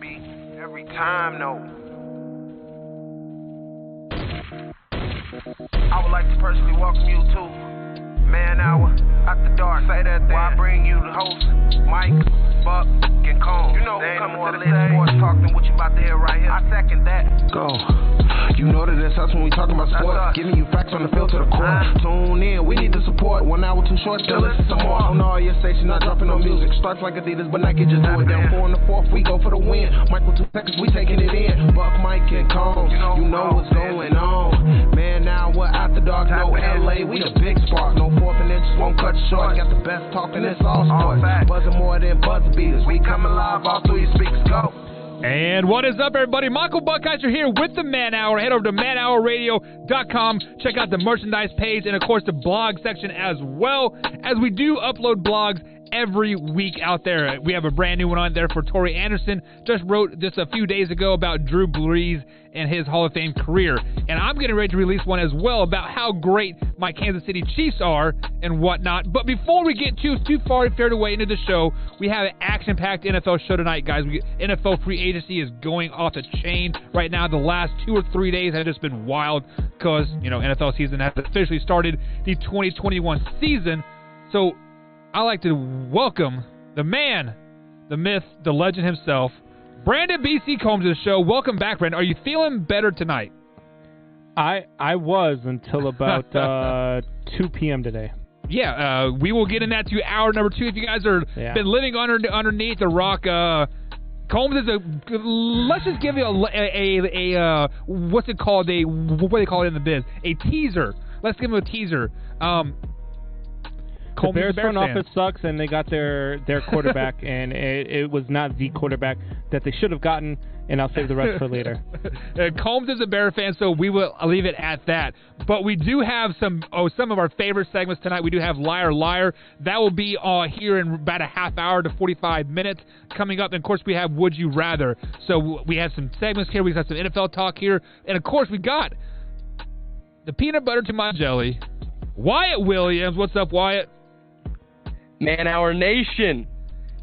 be every time, though. I would like to personally welcome you to Man Hour After Dark. Say that thing. Where I bring you the host, Mike, Buck, and Cone. You know who coming to the sports talk than what you about to hear right here. I second that. Go. You know that it's us when we talking about sports. Giving you facts on the field to the court. Tune in, we need the support. 1 hour too short, still listen some more. On all your stations, not dropping no music. Starts like Adidas, but Nike just do it. Down 4 in the 4th, we go for the win. Michael 2 seconds, we taking it in. Buck, Mike, and Cone. You know what's going on. Man, now we're After Dark, no LA. We the big spark. No 4th and inches won't cut you short. Got the best talking, it's all sports. Buzzing more than buzz beaters. We coming live all through your speakers. Go. And what is up, everybody? Michael Buckeiser here with the Man Hour. Head over to manhourradio.com. Check out the merchandise page and, of course, the blog section as well, as we do upload blogs every week out there. We have a brand new one on there for Torrey Anderson. Just wrote this a few days ago about Drew Brees and his Hall of Fame career. And I'm getting ready to release one as well about how great my Kansas City Chiefs are and whatnot. But before we get too far fared away into the show, we have an action-packed NFL show tonight, guys. NFL free agency is going off the chain right now. The last 2 or 3 days have just been wild because, NFL season has officially started, the 2021 season. So I'd like to welcome the man, the myth, the legend himself, Brandon B.C. Combs to the show. Welcome back, Brandon. Are you feeling better tonight? I was until about 2 p.m. today. Yeah, we will get in that to hour number 2. If you guys are been living underneath the rock, Combs is let's just give you a what's it called? What do they call it in the biz? A teaser. Let's give him a teaser. The Bears front office sucks, and they got their quarterback, and it was not the quarterback that they should have gotten, and I'll save the rest for later. Combs is a Bear fan, so we will leave it at that. But we do have some of our favorite segments tonight. We do have Liar Liar. That will be here in about a half hour to 45 minutes coming up. And, of course, we have Would You Rather. So we have some segments here. We got some NFL talk here. And, of course, we got the peanut butter to my jelly, Wyatt Williams. What's up, Wyatt? Man Hour Nation.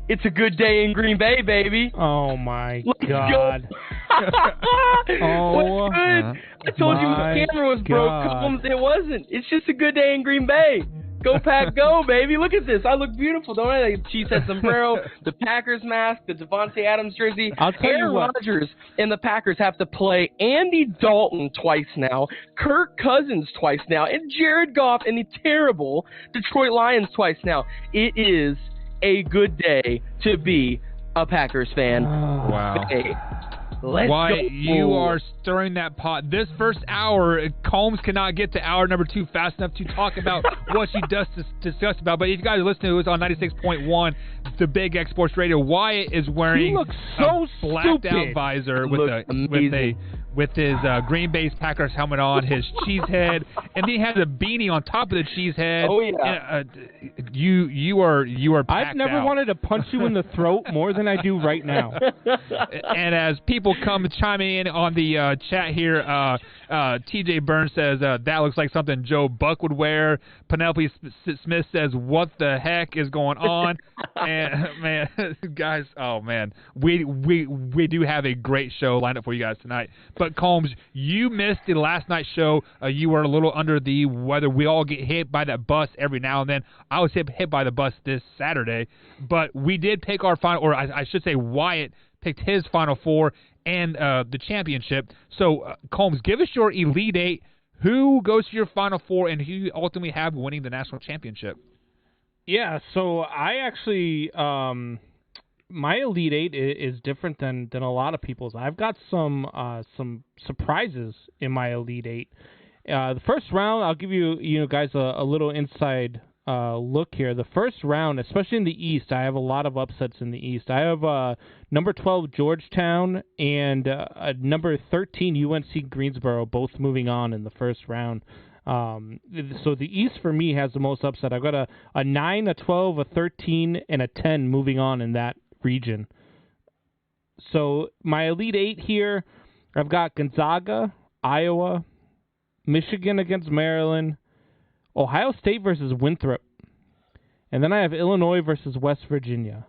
It's a good day in Green Bay, baby. Oh, my Let's God. What's good? I told you the camera was broke. It wasn't. It's just a good day in Green Bay. Go Pack, go, baby. Look at this. I look beautiful, don't I? The Chiefs had sombrero, the Packers mask, the Devontae Adams jersey. I'll tell Aaron you what. Rodgers and the Packers have to play Andy Dalton twice now, Kirk Cousins twice now, and Jared Goff and the terrible Detroit Lions twice now. It is a good day to be a Packers fan. Wow. Hey, let's Why go. you are stirring that pot. This first hour, Combs cannot get to hour number 2 fast enough to talk about what she does discuss about. But if you guys are listening to us on 96.1, the Big X Sports Radio, Wyatt is wearing looks so a blacked out stupid. visor with his Green Bay Packers helmet on, his cheese head, and he has a beanie on top of the cheese head. Oh yeah. And, you are packed I've never out. wanted to punch you in the throat more than I do right now. And as people come chiming in on the chat here, TJ Burns says, that looks like something Joe Buck would wear. Penelope Smith says, what the heck is going on? And, man, guys, oh, man, we do have a great show lined up for you guys tonight. But, Combs, you missed the last night's show. You were a little under the weather. We all get hit by that bus every now and then. I was hit by the bus this Saturday. But we did pick our final, or I should say Wyatt picked his Final Four and the championship. So, Combs, give us your Elite Eight. Who goes to your Final Four, and who you ultimately have winning the national championship? Yeah, so I actually my Elite Eight is different than a lot of people's. I've got some surprises in my Elite Eight. The first round, I'll give you guys a little inside look here. The first round, especially in the East, I have a lot of upsets in the East. I have number 12 Georgetown and number 13 UNC Greensboro, both moving on in the first round. So the East for me has the most upset. I've got a 9, a 12, a 13, and a 10 moving on in that region. So my Elite Eight here, I've got Gonzaga, Iowa, Michigan against Maryland, Ohio State versus Winthrop, and then I have Illinois versus West Virginia.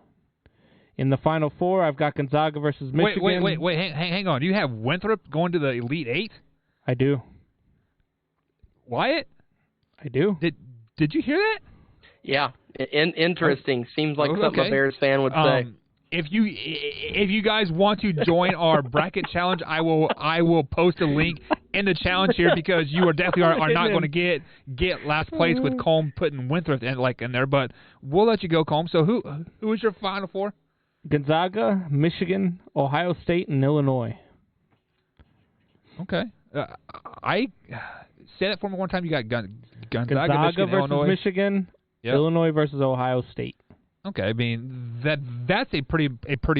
In the Final Four, I've got Gonzaga versus Michigan. Wait. Hang on. You have Winthrop going to the Elite Eight? I do. Wyatt? I do. Did you hear that? Yeah. Interesting. Seems like something a Bears fan would say. If you guys want to join our bracket challenge, I will post a link in the challenge here because you are definitely are not going to get last place with Colm putting Winthrop in there, but we'll let you go, Colm. So who is your Final Four? Gonzaga, Michigan, Ohio State, and Illinois. Okay. I say that for me one time. You got Gonzaga Michigan, versus Illinois. Michigan, yep. Illinois versus Ohio State. Okay, I mean that's a pretty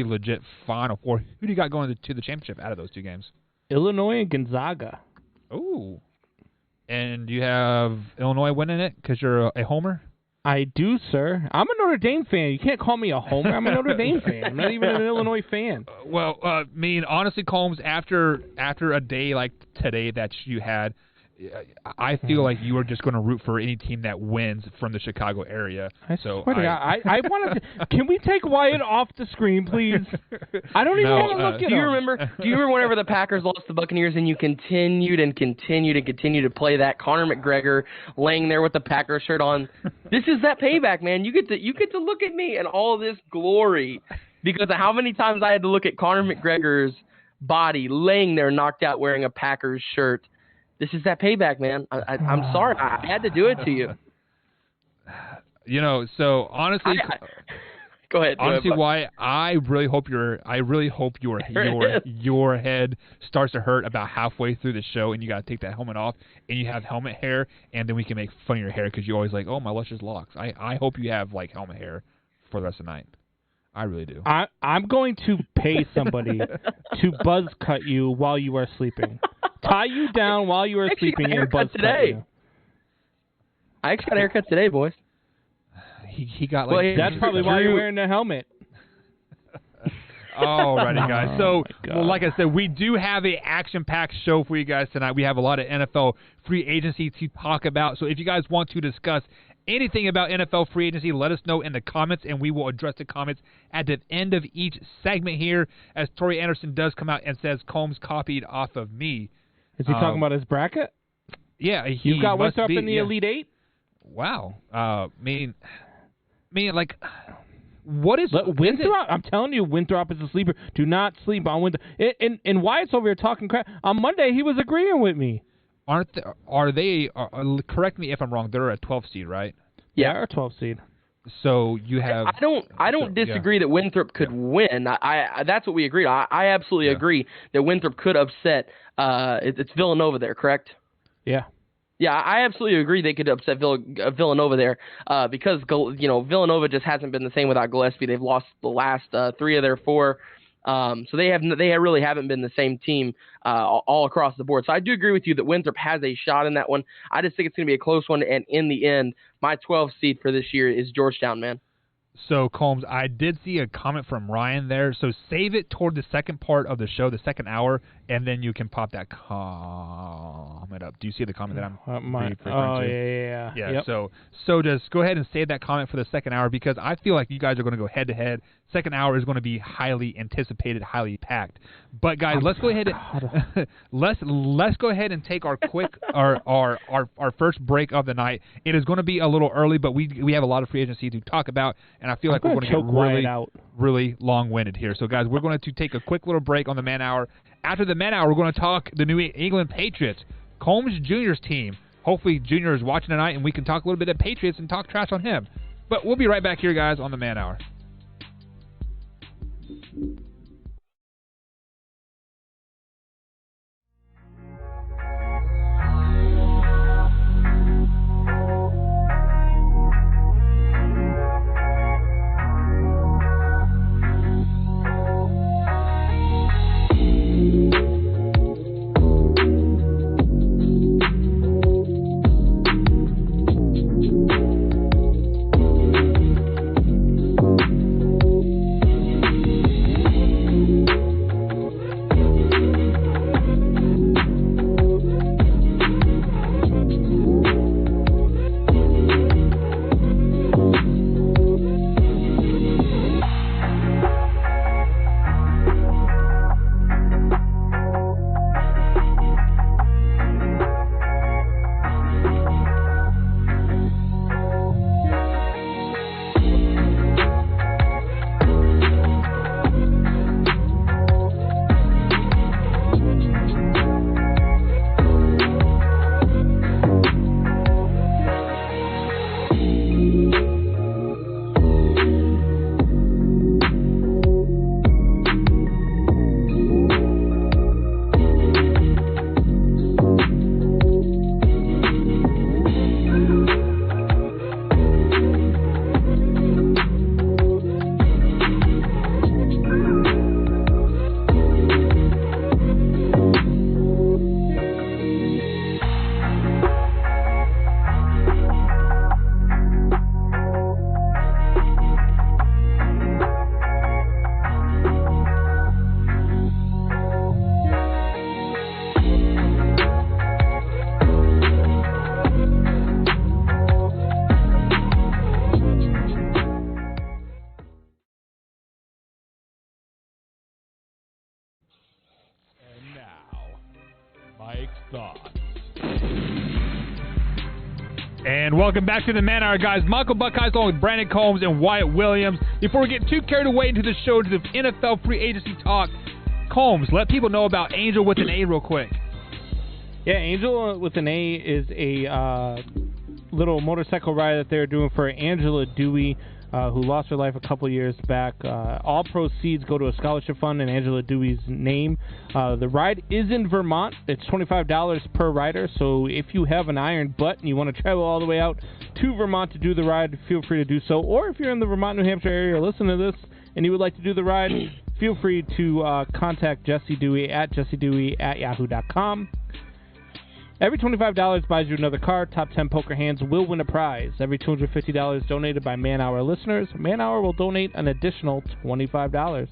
legit Final Four. Who do you got going to the championship out of those two games? Illinois and Gonzaga. Ooh. And you have Illinois winning it because you're a homer? I do, sir. I'm a Notre Dame fan. You can't call me a homer. I'm a Notre Dame fan. I'm not even an Illinois fan. Well, I mean, honestly, Combs, after a day like today that you had, I feel like you are just going to root for any team that wins from the Chicago area. I want to. Can we take Wyatt off the screen, please? I don't even want to look at him. Do you remember whenever the Packers lost the Buccaneers and you continued to play that Conor McGregor laying there with the Packers shirt on? This is that payback, man. You get to look at me and all this glory because of how many times I had to look at Conor McGregor's body laying there knocked out wearing a Packers shirt. This is that payback, man. I'm sorry. I had to do it to you. You know, so honestly, go ahead. Honestly, why I really hope your head starts to hurt about halfway through the show, and you got to take that helmet off, and you have helmet hair, and then we can make fun of your hair because you always like, oh, my luscious locks. I hope you have like helmet hair for the rest of the night. I really do. I'm going to pay somebody to buzz cut you while you are sleeping. Tie you down while you are sleeping and buzz cut you. I actually got a haircut today, boys. He got like... That's probably why you're wearing the helmet. Alrighty, guys. So, well, like I said, we do have a action-packed show for you guys tonight. We have a lot of NFL free agency to talk about. So if you guys want to discuss anything about NFL free agency, let us know in the comments, and we will address the comments at the end of each segment here as Tori Anderson does come out and says Combs copied off of me. Is he talking about his bracket? Yeah. You've got Winthrop in the Elite Eight? Wow. Mean, like, what is Winthrop? I'm telling you, Winthrop is a sleeper. Do not sleep on Winthrop. And Wyatt's over here talking crap. On Monday, he was agreeing with me. Are they? Correct me if I'm wrong. They're a 12 seed, right? Yeah, they're a 12 seed. So you have. I don't disagree that Winthrop could win. I that's what we agreed. I absolutely agree that Winthrop could upset. It's Villanova there, correct? Yeah. Yeah, I absolutely agree they could upset Villanova there because Villanova just hasn't been the same without Gillespie. They've lost the last 3 of their 4. So they really haven't been the same team all across the board. So I do agree with you that Winthrop has a shot in that one. I just think it's going to be a close one. And in the end, my 12th seed for this year is Georgetown, man. So, Combs, I did see a comment from Ryan there. So save it toward the second part of the show, the second hour, and then you can pop that comment up. Do you see the comment that I'm referring to? Yeah. Yep. So just go ahead and save that comment for the second hour because I feel like you guys are going to go head-to-head. Second hour is going to be highly anticipated, highly packed. But, guys, let's go ahead and let's go ahead and take our quick our first break of the night. It is going to be a little early, but we have a lot of free agency to talk about, and I feel like we're going to get really long-winded here. So, guys, we're going to take a quick little break on the Man Hour. After the Man Hour, we're going to talk the New England Patriots, Combs Jr.'s team. Hopefully, Jr. is watching tonight, and we can talk a little bit of Patriots and talk trash on him. But we'll be right back here, guys, on the Man Hour. Mike's Thoughts. And welcome back to the Man Hour, guys. Michael Buckeyes along with Brandon Combs and Wyatt Williams. Before we get too carried away into the show, to the NFL free agency talk, Combs, let people know about Angel with an A real quick. Yeah, Angel with an A is a little motorcycle ride that they're doing for Angela Dewey, who lost her life a couple years back. All proceeds go to a scholarship fund in Angela Dewey's name. The ride is in Vermont. It's $25 per rider, so if you have an iron butt and you want to travel all the way out to Vermont to do the ride, feel free to do so. Or if you're in the Vermont, New Hampshire area, listen to this, and you would like to do the ride, feel free to contact Jesse Dewey at jessedewey@yahoo.com. Every $25 buys you another card. Top 10 poker hands will win a prize. Every $250 donated by Man Hour listeners, Man Hour will donate an additional $25.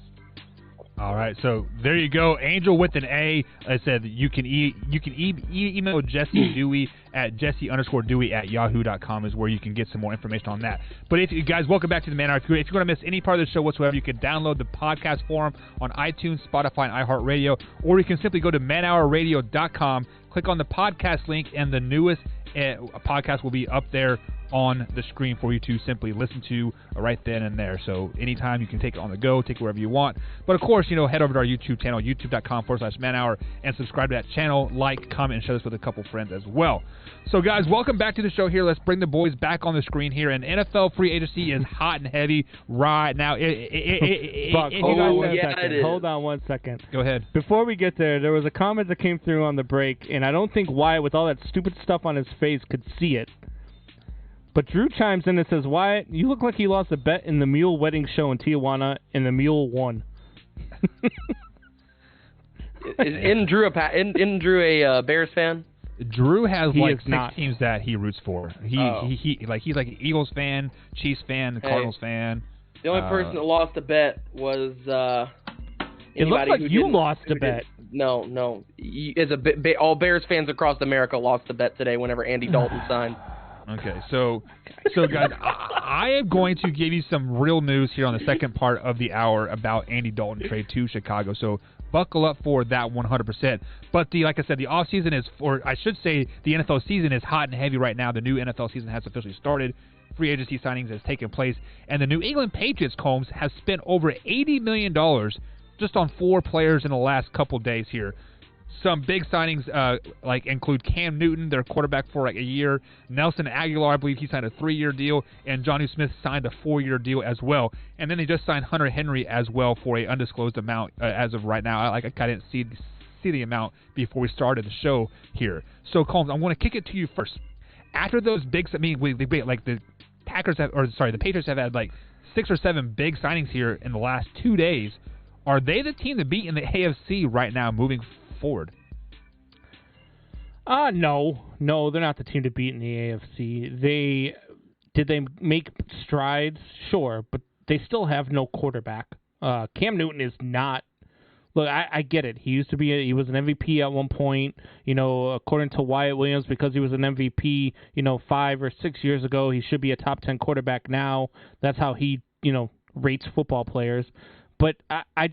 All right, so there you go. Angel with an A. I said you can email Jesse Dewey at Jesse_Dewey@yahoo.com is where you can get some more information on that. But if you guys, welcome back to the Man Hour. If you're going to miss any part of the show whatsoever, you can download the podcast forum on iTunes, Spotify, and iHeartRadio, or you can simply go to manhourradio.com, click on the podcast link, and the newest podcast will be up there on the screen for you to simply listen to right then and there. So anytime you can take it on the go, take it wherever you want. But of course, head over to our YouTube channel, youtube.com/manhour, and subscribe to that channel, like, comment, and share this with a couple friends as well. So guys, welcome back to the show here. Let's bring the boys back on the screen here. And NFL free agency is hot and heavy right now. Hold on one second. Go ahead. Before we get there was a comment that came through on the break, and I don't think Wyatt, with all that stupid stuff on his face, could see it. But Drew chimes in and says, Wyatt, you look like you lost a bet in the Mule wedding show in Tijuana, and the Mule won. Isn't Drew a Bears fan? Drew has six not. teams that he roots for. He's like an Eagles fan, Chiefs fan, Cardinals fan. The only person that lost a bet was it looks like you lost a bet. No. All Bears fans across America lost a bet today whenever Andy Dalton signed. Okay, so guys, I am going to give you some real news here on the second part of the hour about Andy Dalton trade to Chicago. So buckle up for that 100%. But like I said, the offseason is, or I should say, the NFL season is hot and heavy right now. The new NFL season has officially started. Free agency signings has taken place, and the New England Patriots, Combs, has spent over $80 million just on 4 players in the last couple days here. Some big signings include Cam Newton, their quarterback, for a year. Nelson Aguilar, I believe he signed a 3-year deal, and Jonnu Smith signed a 4-year deal as well. And then they just signed Hunter Henry as well for an undisclosed amount as of right now. I didn't see the amount before we started the show here. So Combs, I want to kick it to you first. After those big, the Patriots have had 6 or 7 big signings here in the last 2 days. Are they the team to beat in the AFC right now moving forward? No, they're not the team to beat in the AFC. Did they make strides? Sure, but they still have no quarterback. Cam Newton is not. Look, I get it. He was an MVP at one point. According to Wyatt Williams, because he was an MVP, 5 or 6 years ago, he should be a top 10 quarterback now. That's how he, rates football players. But I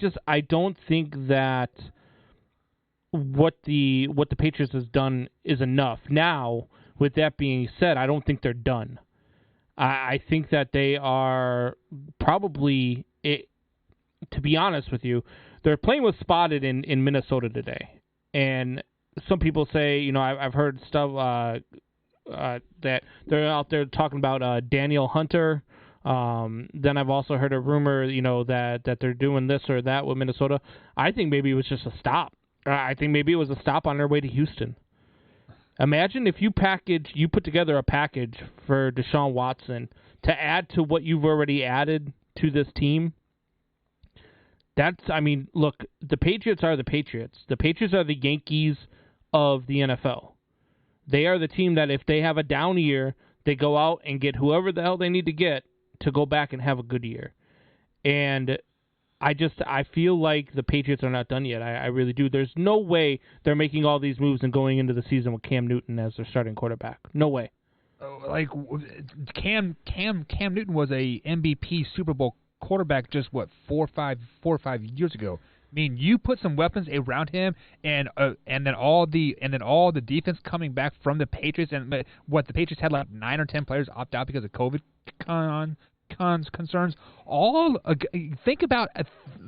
don't think that what the Patriots has done is enough. Now, with that being said, I don't think they're done. I think that they are probably, to be honest with you, they're playing with Spotted in Minnesota today. And some people say, I've heard stuff that they're out there talking about Daniel Hunter. Then I've also heard a rumor, that they're doing this or that with Minnesota. I think maybe it was just a stop. I think maybe it was a stop on their way to Houston. Imagine if you put together a package for Deshaun Watson to add to what you've already added to this team. Look, the Patriots are the Patriots. The Patriots are the Yankees of the NFL. They are the team that if they have a down year, they go out and get whoever the hell they need to get to go back and have a good year. And I feel like the Patriots are not done yet. I really do. There's no way they're making all these moves and going into the season with Cam Newton as their starting quarterback. No way. Cam Newton was a MVP Super Bowl quarterback just 4 or 5 years ago. I mean, you put some weapons around him, and then all the defense coming back from the Patriots, and the Patriots had like 9 or 10 players opt out because of COVID concerns. Think about.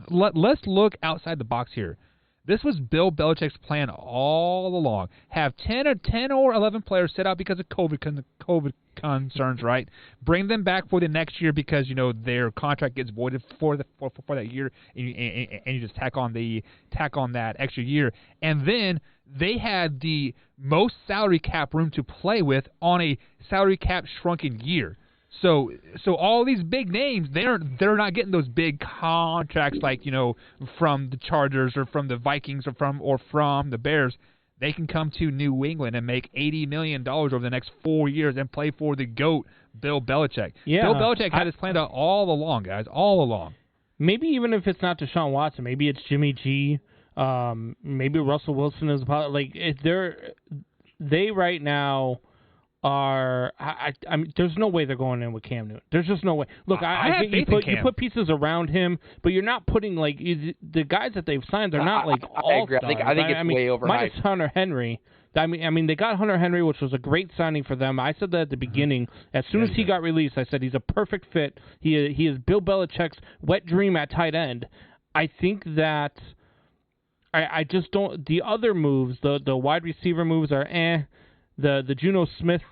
Let's look outside the box here. This was Bill Belichick's plan all along. Have 10 or 11 players sit out because of COVID concerns, right? Bring them back for the next year because their contract gets voided for that year, and you just tack on that extra year. And then they had the most salary cap room to play with on a salary cap shrunken year. So all these big names, they're not getting those big contracts like from the Chargers or from the Vikings or from the Bears. They can come to New England and make $80 million over the next 4 years and play for the GOAT, Bill Belichick. Yeah, Bill Belichick had this planned out all along, guys, all along. Maybe even if it's not Deshaun Watson, maybe it's Jimmy G. Maybe Russell Wilson is like they right now. I mean, there's no way they're going in with Cam Newton. There's just no way. Look, I get you put pieces around him, but you're not putting the guys that they've signed. They're not all stars. I think it's way overhyped. Minus Hunter Henry. I mean, they got Hunter Henry, which was a great signing for them. I said that at the beginning. As soon as he got released, I said he's a perfect fit. He is Bill Belichick's wet dream at tight end. I think that I just don't. The other moves, the wide receiver moves are The Juno Smith,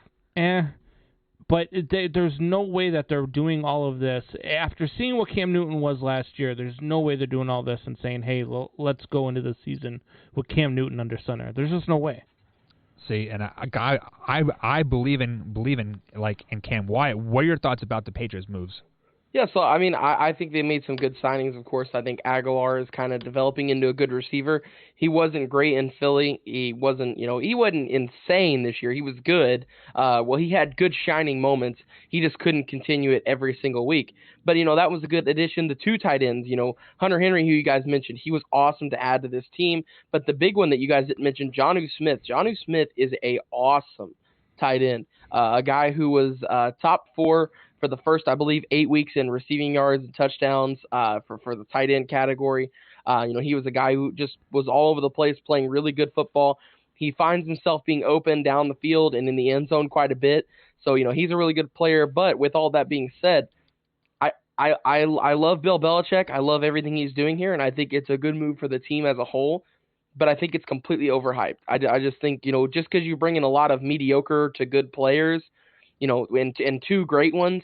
but there's no way that they're doing all of this. After seeing what Cam Newton was last year, there's no way they're doing all this and saying, hey, let's go into the season with Cam Newton under center. There's just no way. See, and I believe in Cam Wyatt. What are your thoughts about the Patriots' moves? Yeah, so, I mean, I think they made some good signings, of course. I think Aguilar is kind of developing into a good receiver. He wasn't great in Philly. He wasn't insane this year. He was good. He had good shining moments. He just couldn't continue it every single week. But, that was a good addition. The 2 tight ends, Hunter Henry, who you guys mentioned, he was awesome to add to this team. But the big one that you guys didn't mention, Jonnu Smith. Jonnu Smith is a awesome tight end. A guy who was top 4 for the first, I believe, 8 weeks in receiving yards and touchdowns for the tight end category. He was a guy who just was all over the place playing really good football. He finds himself being open down the field and in the end zone quite a bit. So, he's a really good player. But with all that being said, I love Bill Belichick. I love everything he's doing here, and I think it's a good move for the team as a whole. But I think it's completely overhyped. I just think, just because you bring in a lot of mediocre to good players, and 2 great ones,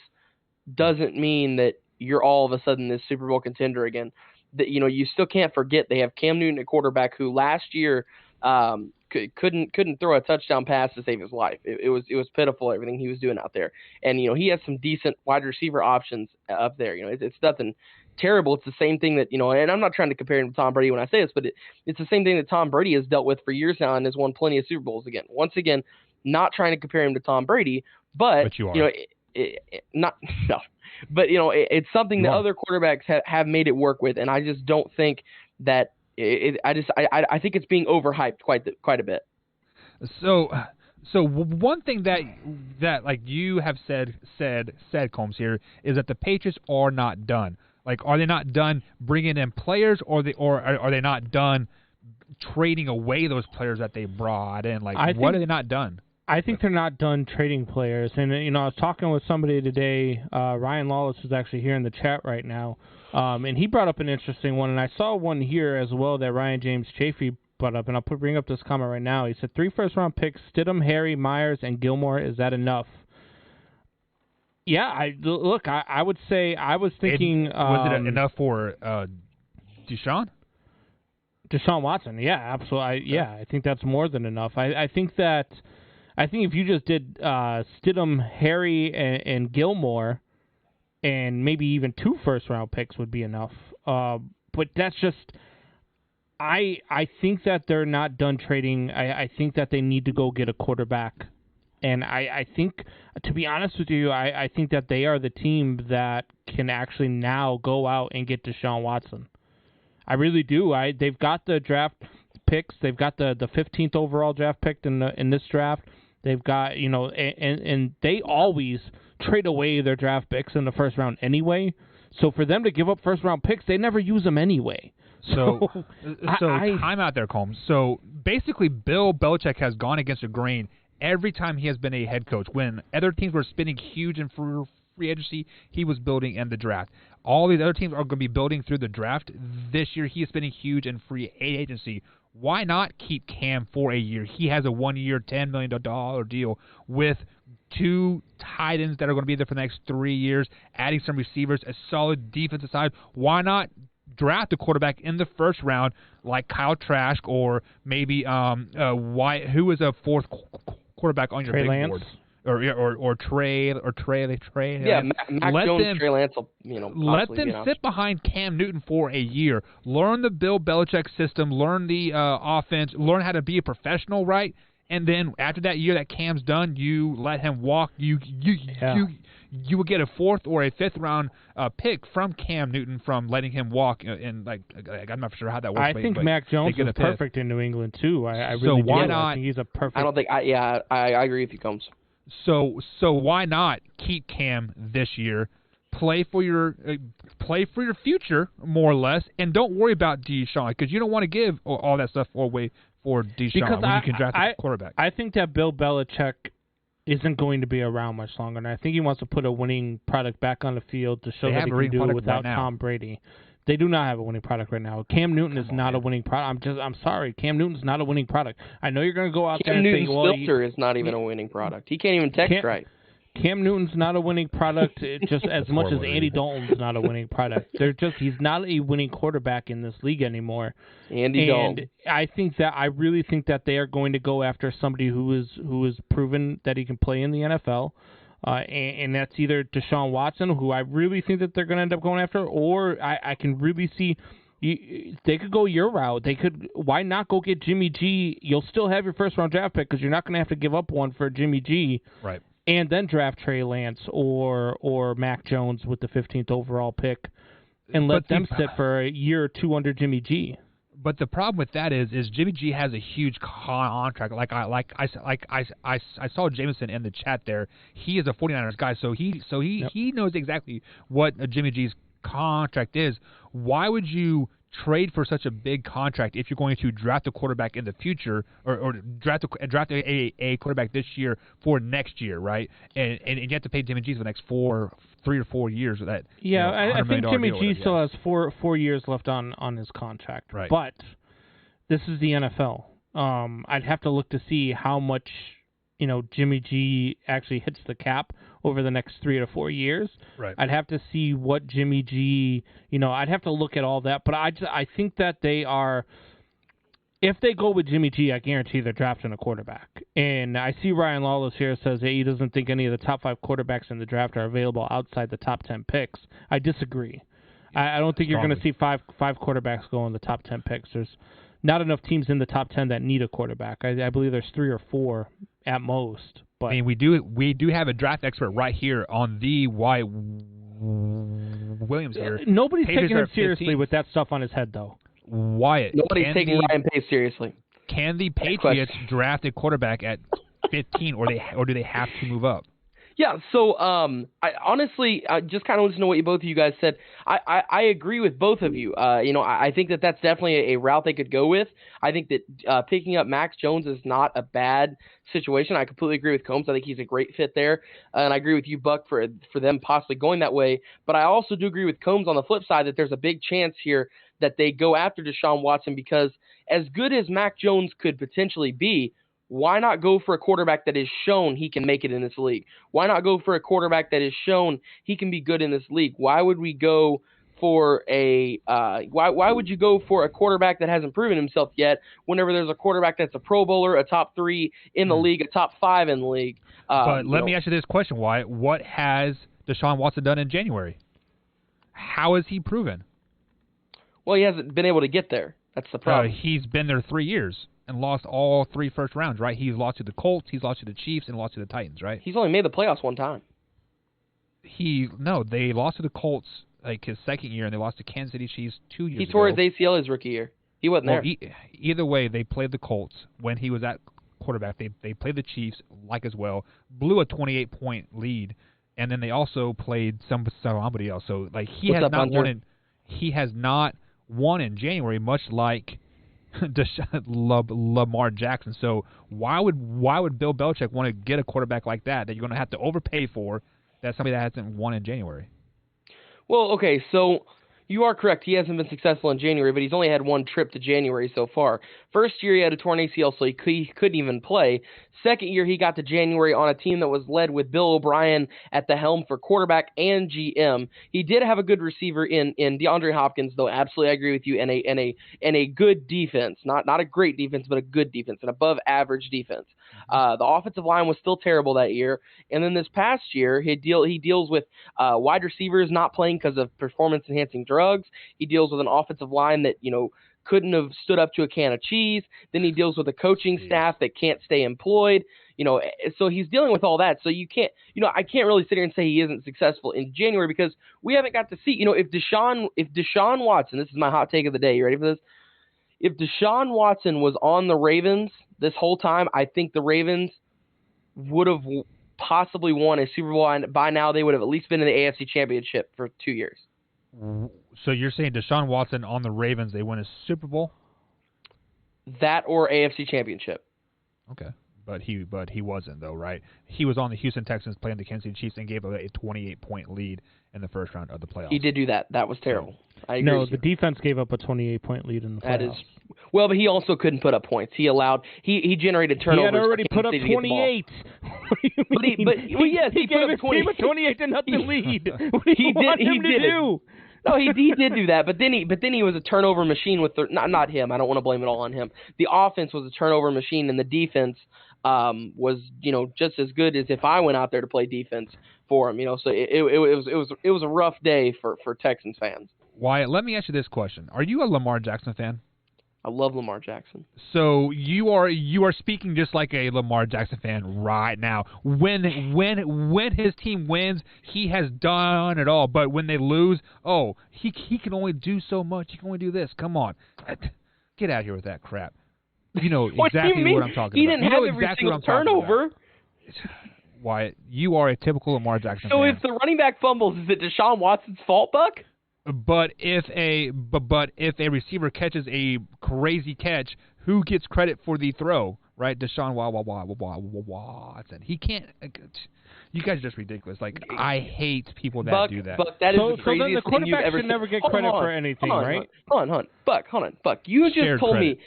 doesn't mean that you're all of a sudden this Super Bowl contender again. That you still can't forget they have Cam Newton at quarterback, who last year couldn't throw a touchdown pass to save his life. It was pitiful everything he was doing out there. And he has some decent wide receiver options up there. It's nothing terrible. It's the same thing that and I'm not trying to compare him to Tom Brady when I say this, but it's the same thing that Tom Brady has dealt with for years now and has won plenty of Super Bowls again. Once again, not trying to compare him to Tom Brady. But you are. It's something that other quarterbacks have made it work with, and I just don't think that I think it's being overhyped quite a bit. So one thing that like you have said Combs here is that the Patriots are not done. Like, are they not done bringing in players, or are they not done trading away those players that they brought in? Like, what are they not done? I think they're not done trading players. And, I was talking with somebody today, Ryan Lawless is actually here in the chat right now, and he brought up an interesting one, and I saw one here as well that Ryan James Chafee brought up, and I'll bring up this comment right now. He said 3 first-round picks, Stidham, Harry, Myers, and Gilmore. Is that enough? Yeah, I would say I was thinking... was it enough for Deshaun? Deshaun Watson, yeah, absolutely. I think that's more than enough. I think if you just did Stidham, Harry, and Gilmore, and maybe even 2 first-round picks would be enough. But that's just, I think that they're not done trading. I think that they need to go get a quarterback. And I think, to be honest with you, I think that they are the team that can actually now go out and get Deshaun Watson. I really do. They've got the draft picks. They've got the 15th overall draft pick in this draft. They've got, and they always trade away their draft picks in the first round anyway. So for them to give up first-round picks, they never use them anyway. So time out there, Combs. So basically, Bill Belichick has gone against the grain every time he has been a head coach. When other teams were spending huge in free agency, he was building in the draft. All these other teams are going to be building through the draft. This year, he is spending huge in free agency. Why not keep Cam for a year? He has a 1-year, $10 million deal with 2 tight ends that are going to be there for the next 3 years, adding some receivers, a solid defensive side. Why not draft a quarterback in the first round like Kyle Trask or maybe who is a fourth quarterback on your Trey big Lance? board? Or Trey. Yeah, Mac Jones, Trey Lance will, let them sit behind Cam Newton for a year. Learn the Bill Belichick system. Learn the offense. Learn how to be a professional, right? And then after that year that Cam's done, you let him walk. You will get a 4th or a 5th round pick from Cam Newton from letting him walk. And I'm not sure how that works. I think Mac Jones is perfect in New England too. I really so why do. not? I think he's a perfect. I don't think. I agree with you, Combs. So why not keep Cam this year, play for your future more or less, and don't worry about Deshaun because you don't want to give all that stuff away for Deshaun when you can draft a quarterback. I think that Bill Belichick isn't going to be around much longer, and I think he wants to put a winning product back on the field to show that he can do it without Tom Brady. They do not have a winning product right now. Cam Newton is not a winning product. I'm sorry. Cam Newton's not a winning product. I know you're going to go out there and say, well, Cam Newton's filter is not even a winning product. He can't even text right. Cam Newton's not a winning product just as much as Andy Dalton's not a winning product. He's not a winning quarterback in this league anymore. Dalton. I really think that they are going to go after somebody who is proven that he can play in the NFL. And that's either Deshaun Watson, who I really think that they're going to end up going after, or I can really see they could go your route. Why not go get Jimmy G? You'll still have your first-round draft pick because you're not going to have to give up one for Jimmy G. Right. And then draft Trey Lance or Mac Jones with the 15th overall pick and let them sit for a year or two under Jimmy G. But the problem with that is Jimmy G has a huge contract. I saw Jameson in the chat there. He is a 49ers guy, so he knows exactly what Jimmy G's contract is. Why would you trade for such a big contract if you're going to draft a quarterback in the future or draft a quarterback this year for next year, right? And you have to pay Jimmy G for the next 3 or 4 years of that. I think Jimmy G still has four years left on his contract. Right. But this is the NFL. I'd have to look to see how much Jimmy G actually hits the cap over the next 3 to 4 years. Right. I'd have to see what Jimmy G, I'd have to look at all that. But I think that they are, if they go with Jimmy G, I guarantee they're drafting a quarterback. And I see Ryan Lawless here says he doesn't think any of the top 5 quarterbacks in the draft are available outside the top 10 picks. I disagree. I don't think you're going to see five quarterbacks go in the top 10 picks. There's not enough teams in the top 10 that need a quarterback. I believe there's 3 or 4 at most. But I mean, we do have a draft expert right here on the Wyatt Williams here. Nobody's taking him seriously with that stuff on his head, though. Wyatt. Nobody's taking Ryan Pace seriously. Can the Patriots draft a quarterback at 15, or do they have to move up? Yeah, so I honestly just kind of listen to what both of you guys said. I agree with both of you. I think that that's definitely a route they could go with. I think that picking up Max Jones is not a bad situation. I completely agree with Combs. I think he's a great fit there, and I agree with you, Buck, for them possibly going that way. But I also do agree with Combs on the flip side that there's a big chance here that they go after Deshaun Watson because as good as Mac Jones could potentially be, why not go for a quarterback that has shown he can make it in this league? Why not go for a quarterback that has shown he can be good in this league? Why would we go for why would you go for a quarterback that hasn't proven himself yet whenever there's a quarterback that's a Pro Bowler, a top 3 in the league, a top 5 in the league? But let me ask you this question, Wyatt. What has Deshaun Watson done in January? How has he proven? Well, he hasn't been able to get there. That's the problem. He's been there 3 years and lost all 3 first rounds, right? He's lost to the Colts, he's lost to the Chiefs, and lost to the Titans, right? He's only made the playoffs 1 time. They lost to the Colts like his second year, and they lost to Kansas City Chiefs 2 years ago. He tore his ACL his rookie year. He wasn't there. Either way, they played the Colts when he was at quarterback. They played the Chiefs like as well, blew a 28-point lead and then they also played somebody else. So like he What's has up, not Hunter? won. He has not won in January, much like Lamar Jackson. So why would Bill Belichick want to get a quarterback like that you're going to have to overpay for? That's somebody that hasn't won in January. Well, okay, so you are correct. He hasn't been successful in January, but he's only had one trip to January so far. First year, he had a torn ACL, so he couldn't even play. Second year, he got to January on a team that was led with Bill O'Brien at the helm for quarterback and GM. He did have a good receiver in DeAndre Hopkins, though. Absolutely, I agree with you. And a good defense, not a great defense, but a good defense, an above average defense. The offensive line was still terrible that year. And then this past year, he deals with wide receivers not playing because of performance-enhancing drugs. He deals with an offensive line that, couldn't have stood up to a can of cheese. Then he deals with a coaching staff that can't stay employed. So he's dealing with all that. So you can't, I can't really sit here and say he isn't successful in January because we haven't got to see, if Deshaun Watson, this is my hot take of the day. You ready for this? If Deshaun Watson was on the Ravens this whole time, I think the Ravens would have possibly won a Super Bowl, and by now they would have at least been in the AFC Championship for 2 years. So you're saying Deshaun Watson on the Ravens, they win a Super Bowl? That or AFC Championship. Okay. But he wasn't, though, right? He was on the Houston Texans playing the Kansas City Chiefs and gave a 28-point lead in the first round of the playoffs. He did do that. That was terrible. I agree No, with the you. defense gave up a 28-point lead in the playoffs. That is well, but he also couldn't put up points. He generated turnovers. He had already put up City to get the ball. 28. What do you mean? Well, yes, he put up 20. Gave a 28 to nothing lead. What do you want him to do? No, he did do that, but then he was a turnover machine with not him. I don't want to blame it all on him. The offense was a turnover machine, and the defense was just as good as if I went out there to play defense for him. So it was a rough day for Texans fans. Wyatt, let me ask you this question: are you a Lamar Jackson fan? I love Lamar Jackson. So you are speaking just like a Lamar Jackson fan right now. When his team wins, he has done it all. But when they lose, he can only do so much. He can only do this. Come on, get out of here with that crap. You know exactly what I'm talking He about. didn't have every single turnover. Wyatt, you are a typical Lamar Jackson fan. So if the running back fumbles, is it Deshaun Watson's fault, Buck? But if a receiver catches a crazy catch, who gets credit for the throw? Right, Deshaun Watson. He can't. You guys are just ridiculous. Like, I hate people that do that. Buck, that is the craziest then the thing you've quarterback ever should never get credit for anything, right? Hold on. Buck, you just told me.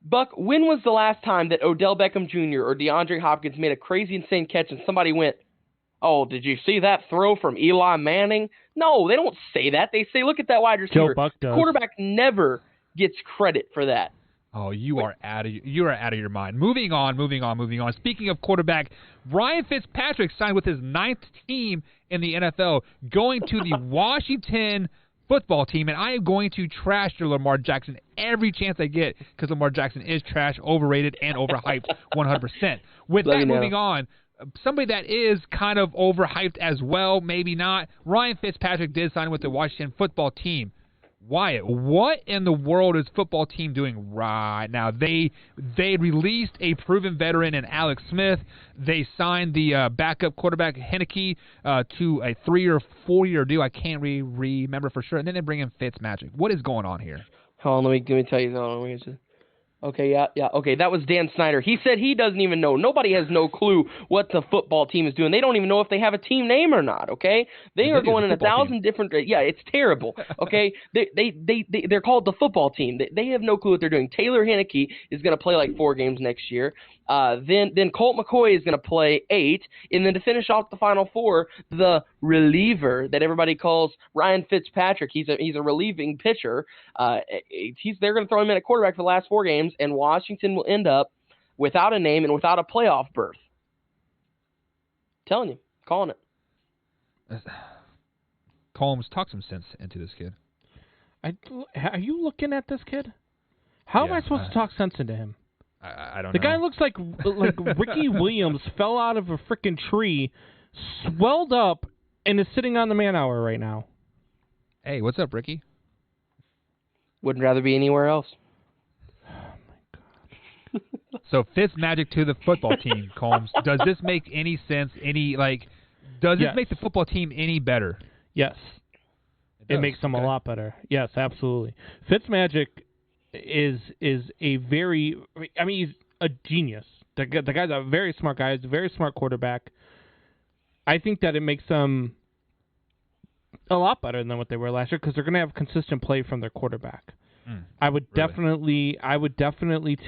Buck, when was the last time that Odell Beckham Jr. or DeAndre Hopkins made a crazy, insane catch and somebody went, "Oh, did you see that throw from Eli Manning?" No, they don't say that. They say, "Look at that wide receiver." Joe Buck does. Quarterback never gets credit for that. Oh, you are out of your mind. Moving on. Speaking of quarterback, Ryan Fitzpatrick signed with his 9th team in the NFL, going to the Washington football team, and I am going to trash your Lamar Jackson every chance I get because Lamar Jackson is trash, overrated, and overhyped 100%. With that, moving on, somebody that is kind of overhyped as well, maybe not. Ryan Fitzpatrick did sign with the Washington football team. Wyatt, what in the world is football team doing right now? They released a proven veteran in Alex Smith. They signed the backup quarterback Heineke to a 3 or 4 year deal. I can't remember for sure. And then they bring in Fitzmagic. What is going on here? Hold on, let me tell you something. Okay, yeah. Okay, that was Dan Snyder. He said he doesn't even know. Nobody has no clue what the football team is doing. They don't even know if they have a team name or not. Okay, they are going in 1,000 different. Yeah, it's terrible. Okay, they're called the football team. They have no clue what they're doing. Taylor Heineke is going to play like 4 games next year. Then Colt McCoy is going to play 8, and then to finish off the final 4, the reliever that everybody calls Ryan Fitzpatrick. He's a relieving pitcher. They're going to throw him in at quarterback for the last 4 games, and Washington will end up without a name and without a playoff berth. Telling you, calling it. Combs, talk some sense into this kid. Are you looking at this kid? How am I supposed to talk sense into him? I don't know. The guy looks like Ricky Williams fell out of a freaking tree, swelled up, and is sitting on the man hour right now. Hey, what's up, Ricky? Wouldn't rather be anywhere else. Oh, my God. So Fitzmagic to the football team, Combs. Does this make any sense? Does Yes. this make the football team any better? Yes. It does, makes them okay. a lot better. Yes, absolutely. Fitzmagic is a very, I mean, he's a genius. The guy's a very smart guy. He's a very smart quarterback. I think that it makes them a lot better than what they were last year because they're going to have consistent play from their quarterback. I would definitely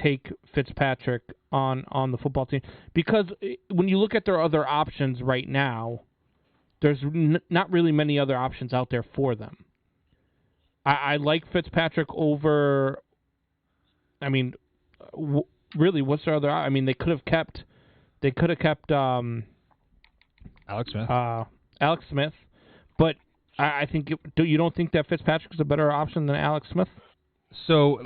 take Fitzpatrick on the football team because when you look at their other options right now, there's not really many other options out there for them. I like Fitzpatrick over. I mean, really, what's their other? I mean, they could have kept Alex Smith. Alex Smith, but I think you don't think that Fitzpatrick is a better option than Alex Smith? So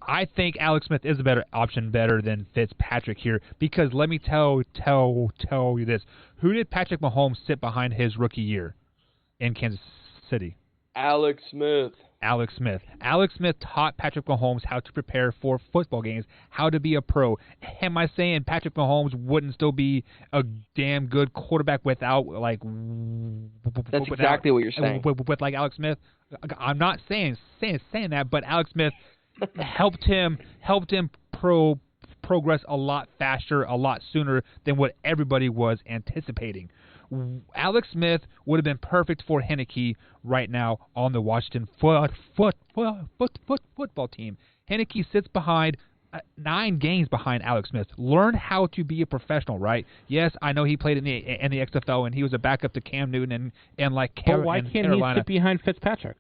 I think Alex Smith is a better option, better than Fitzpatrick here, because let me tell you this: who did Patrick Mahomes sit behind his rookie year in Kansas City? Alex Smith. Alex Smith. Alex Smith taught Patrick Mahomes how to prepare for football games, how to be a pro. Am I saying Patrick Mahomes wouldn't still be a damn good quarterback without That's exactly what you're saying. With like Alex Smith? I'm not saying that, but Alex Smith helped him progress a lot faster, a lot sooner than what everybody was anticipating. Alex Smith would have been perfect for Heineke right now on the Washington football team. Heineke sits behind 9 games behind Alex Smith. Learn how to be a professional, right? Yes, I know he played in the XFL and he was a backup to Cam Newton and like But why can't Carolina. he sit behind Fitzpatrick?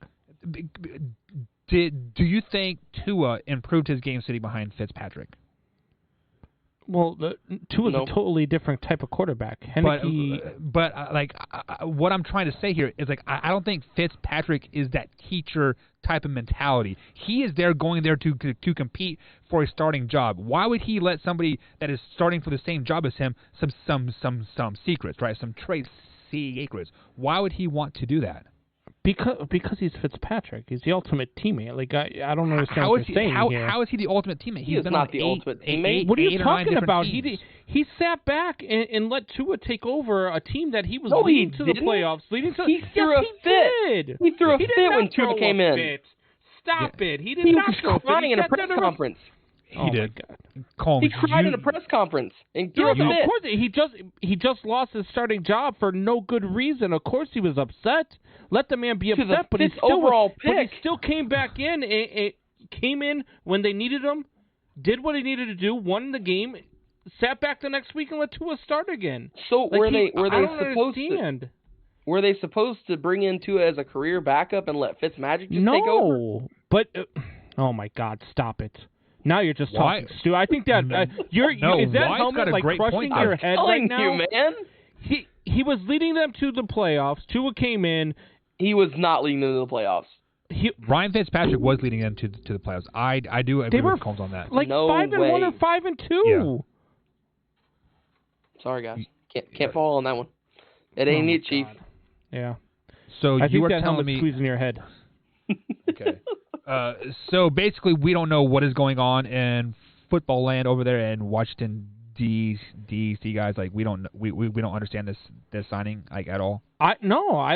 Do you think Tua improved his game sitting behind Fitzpatrick? Well, Tua's a totally different type of quarterback. Heineke, but what I'm trying to say here is I don't think Fitzpatrick is that teacher type of mentality. He is going there to compete for a starting job. Why would he let somebody that is starting for the same job as him some secrets, right? Some trade secrets. Why would he want to do that? Because he's Fitzpatrick. He's the ultimate teammate. Like I don't understand what you're saying here. How is he the ultimate teammate? He is not the ultimate teammate. What are you talking about? He sat back and let Tua take over a team that he was leading to the playoffs. He threw a fit. He threw a fit when Tua came in. Stop it. He did not throw a fit. He was crying in a press conference. He did. God. He cried in a press conference and threw a fit. Of course, he just lost his starting job for no good reason. Of course, he was upset. Let the man be upset, but he still came back in. It came in when they needed him, did what he needed to do, won the game, sat back the next week and let Tua start again. So were they supposed to bring in Tua as a career backup and let Fitzmagic just take over? No, but oh my God, stop it. Now you're just talking, Stu. I think that is that helmet like crushing your head right now? You, man. He was leading them to the playoffs. Tua came in. He was not leading them to the playoffs. Ryan Fitzpatrick was leading them to the playoffs. I do agree with Combs on that. Like 5-1 or 5-2. Yeah. Sorry, guys. Can't fall on that one. It ain't it, Chief. Yeah. So I you think were that telling me squeezing your head. Okay. So basically, we don't know what is going on in football land over there in Washington D.C. Guys, like we don't understand this signing like at all. I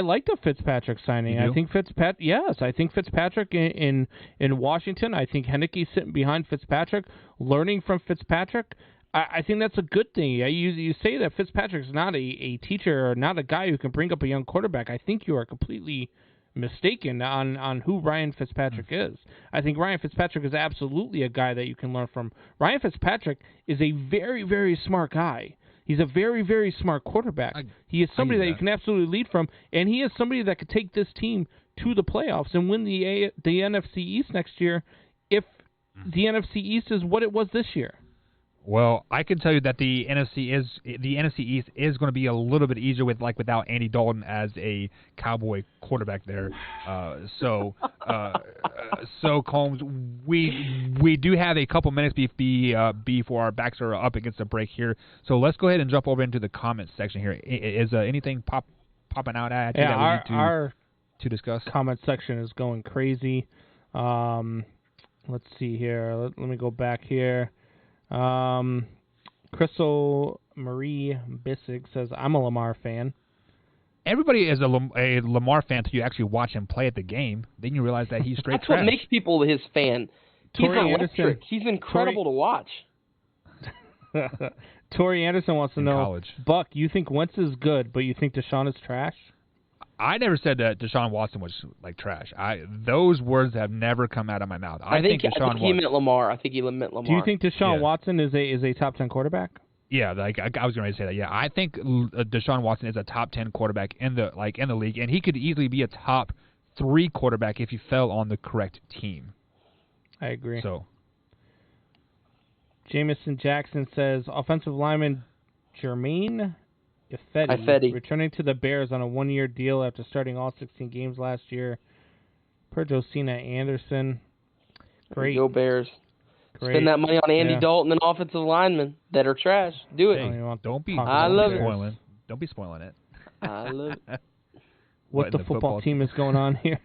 like the Fitzpatrick signing. I think Fitzpatrick in Washington. I think Heineke's sitting behind Fitzpatrick, learning from Fitzpatrick. I think that's a good thing. You say that Fitzpatrick's not a teacher or not a guy who can bring up a young quarterback. I think you are completely mistaken on who Ryan Fitzpatrick is. I think Ryan Fitzpatrick is absolutely a guy that you can learn from. Ryan Fitzpatrick is a very, very smart guy. He's a very, very smart quarterback. He is somebody that you can absolutely lead from, and he is somebody that could take this team to the playoffs and win the NFC East next year if the NFC East is what it was this year. Well, I can tell you that the NFC East is going to be a little bit easier without Andy Dalton as a Cowboy quarterback there. So Combs, we do have a couple minutes before our backs are up against the break here. So let's go ahead and jump over into the comments section here. Is anything popping out at you that we need to discuss? Comment section is going crazy. Let's see here. Let me go back here. Crystal Marie Bissig says, I'm a Lamar fan. Everybody is a Lamar fan until you actually watch him play at the game. Then you realize that he's straight That's trash. what makes people his fan. He's Tori electric. Anderson. He's incredible to watch. Tori Anderson wants to In know, college. Buck, you think Wentz is good, but you think Deshaun is trash? I never said that Deshaun Watson was like trash. Those words have never come out of my mouth. I think Deshaun he meant Lamar. I think he meant Lamar. Do you think Deshaun Watson is a top 10 quarterback? Yeah, like I was going to say that. Yeah, I think Deshaun Watson is a top 10 quarterback in the league, and he could easily be a top 3 quarterback if he fell on the correct team. I agree. So, Jamison Jackson says offensive lineman Jermaine Ifedi returning to the Bears on a 1-year deal after starting all 16 games last year. Per Josina Anderson. Great. Go Bears. Great. Spend that money on Andy Dalton and offensive linemen that are trash. Do it. Hey, don't be spoiling. Don't be spoiling it. I love it. What the football team is going on here?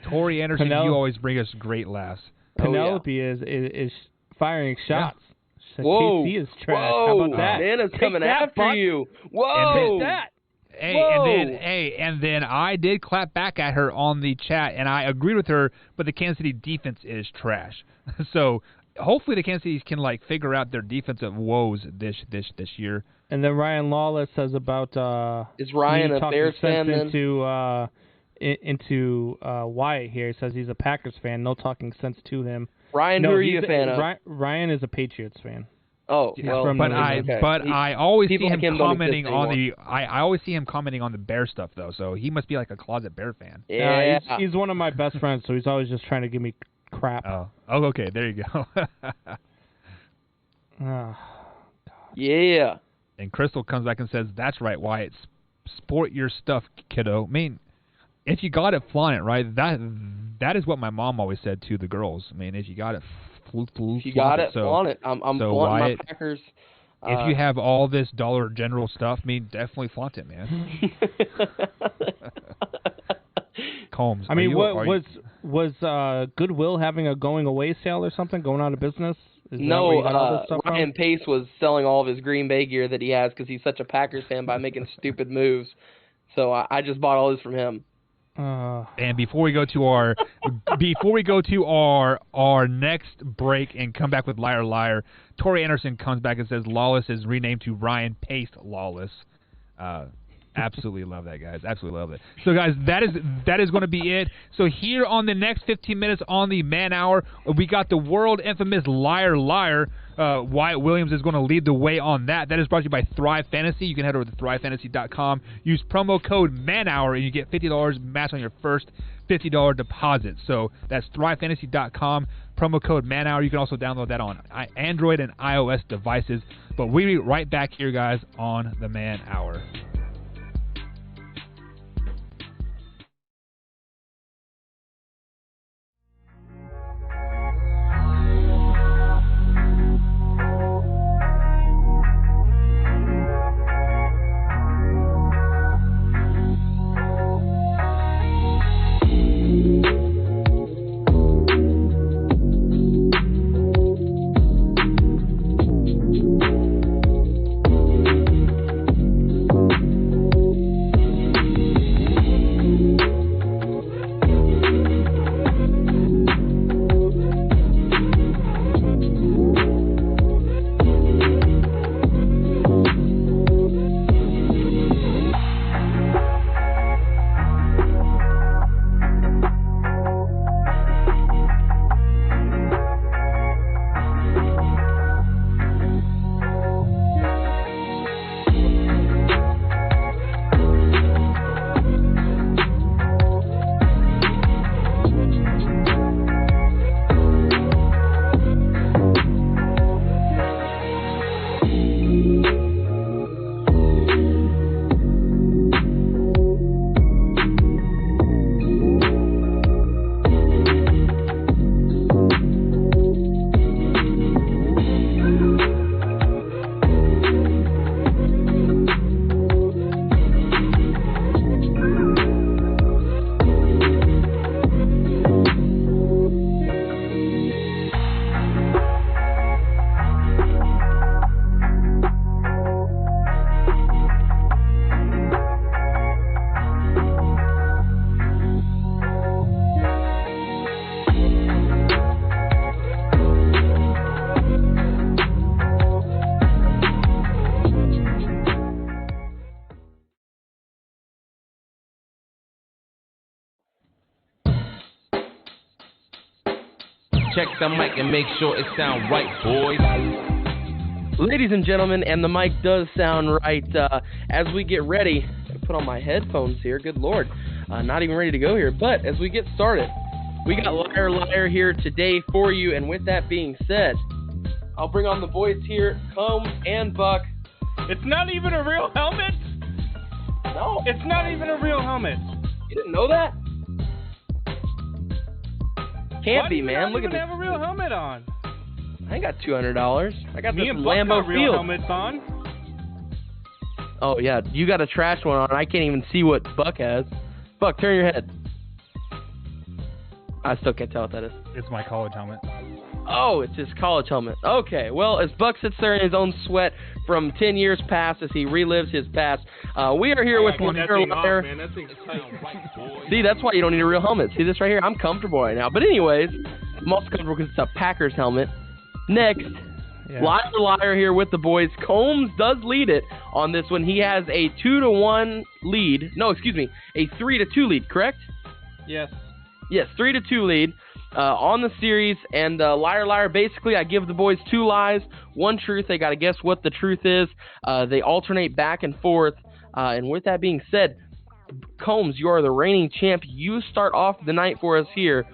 Tori Anderson, you always bring us great laughs. Penelope is firing shots. Yeah. So Whoa. KC is trash. Whoa. How about that? Nana's coming after Buck. you. Whoa. Take that. And then I did clap back at her on the chat, and I agreed with her. But the Kansas City defense is trash. So hopefully the Kansas City can figure out their defensive woes this year. And then Ryan Lawless says about is Ryan a Bears fan then? Into Wyatt here. He says he's a Packers fan. No talking sense to him. Ryan, who are you a fan of? Ryan is a Patriots fan. Oh, well, but I always see him commenting on I always see him commenting on the Bear stuff though. So he must be like a closet Bear fan. Yeah, he's one of my best friends, so he's always just trying to give me crap. Oh, okay, there you go. Yeah. And Crystal comes back and says, "That's right, Wyatt. Sport your stuff, kiddo." I mean, if you got it, flaunt it, right? That is what my mom always said to the girls. I mean, if you got it, flaunt it. I'm flaunting Wyatt, my Packers. If you have all this Dollar General stuff, I mean, definitely flaunt it, man. Combs. I mean, was Goodwill having a going away sale or something, going out of business? No, Ryan Pace was selling all of his Green Bay gear that he has because he's such a Packers fan by making stupid moves. So I just bought all this from him. And before we go to our next break and come back with Liar Liar, Tori Anderson comes back and says Lawless is renamed to Ryan Pace Lawless. Absolutely love that, guys. Absolutely love it. So, guys, that is going to be it. So here on the next 15 minutes on the Man Hour, we got the world infamous Liar Liar. Wyatt Williams is going to lead the way on that. That is brought to you by Thrive Fantasy. You can head over to thrivefantasy.com. Use promo code MANHOUR, and you get $50 match on your first $50 deposit. So that's thrivefantasy.com. Promo code MANHOUR. You can also download that on Android and iOS devices. But we'll be right back here, guys, on the Man Hour. Check the mic and make sure it sound right, boys. Ladies and gentlemen, and the mic does sound right. As we get ready, I put on my headphones here. Good Lord, not even ready to go here. But as we get started, we got Liar Liar here today for you. And with that being said, I'll bring on the boys here, Combs and Buck. It's not even a real helmet. No, It's not even a real helmet. you didn't know that? Can't Why be, do you man. not Look even at have a real helmet on? I ain't got $200. I got Me this and from Buck Lambeau got real Field. helmets on. Oh yeah, you got a trash one on. I can't even see what Buck has. Buck, turn your head. I still can't tell what that is. It's my college helmet. Oh, it's his college helmet. Okay, well, as Buck sits there in his own sweat from 10 years past as he relives his past, we are here with Liar Liar. Man, that thing's tight. See, that's why you don't need a real helmet. See this right here? I'm comfortable right now. But anyways, I'm also comfortable because it's a Packers helmet. Next, Yeah. Liar Liar here with the boys. Combs does lead it on this one. He has a 2-1 lead. No, excuse me, a 3-2 lead, correct? Yes. Yes, 3-2 lead on the series. And Liar Liar, basically, I give the boys 2 lies, 1 truth. They got to guess what the truth is. They alternate back and forth. And with that being said, Combs, you are the reigning champ. You start off the night for us here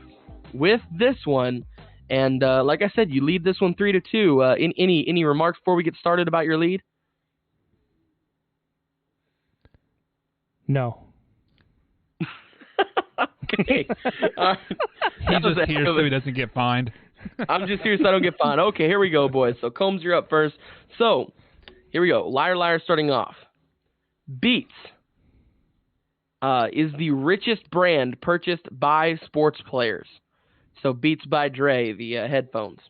with this one. And like I said, you lead this one 3-2. Any remarks before we get started about your lead? No. Okay. He's just here so he doesn't get fined. I'm just here so I don't get fined. Okay, here we go, boys. So Combs, you're up first. So here we go. Liar Liar starting off. Beats is the richest brand purchased by sports players. So Beats by Dre, the headphones.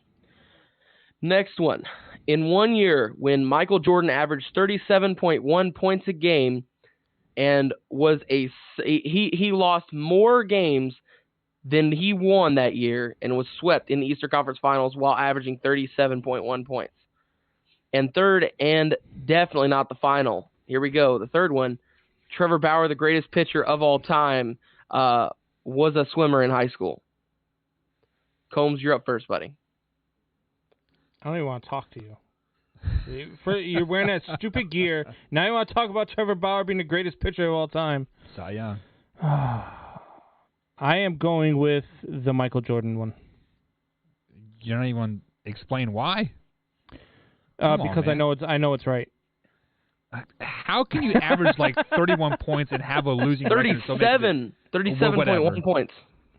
Next one. In 1 year, when Michael Jordan averaged 37.1 points a game and was he lost more games than he won that year and was swept in the Eastern Conference Finals while averaging 37.1 points. And third, and definitely not the final. Here we go. The third one. Trevor Bauer, the greatest pitcher of all time, was a swimmer in high school. Combs, you're up first, buddy. I don't even want to talk to you. You're wearing that stupid gear. Now you want to talk about Trevor Bauer being the greatest pitcher of all time. Cy Young. I am going with the Michael Jordan one. You don't even explain why? Come on, because man. I know it's right. How can you average like 31 points and have a losing record? 37.1 points.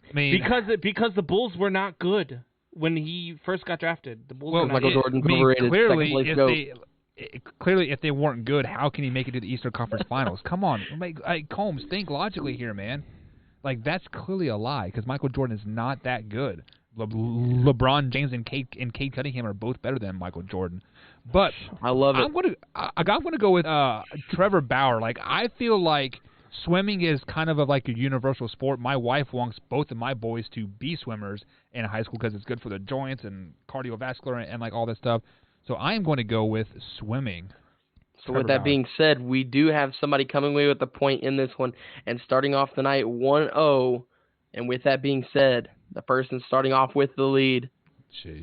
I mean, Because the Bulls were not good when he first got drafted. The Bulls were not Michael good. Jordan's overrated. Clearly, if they weren't good, how can he make it to the Eastern Conference Finals? Come on, Combs, think logically here, man. Like, that's clearly a lie because Michael Jordan is not that good. LeBron James and Cade Cunningham are both better than Michael Jordan. But I love it. I'm gonna go with Trevor Bauer. Like, I feel like swimming is kind of like a universal sport. My wife wants both of my boys to be swimmers in high school because it's good for the joints and cardiovascular and like all that stuff. So I am going to go with swimming. So with that being said, we do have somebody coming away with a point in this one and starting off the night 1-0. And with that being said, the person starting off with the lead,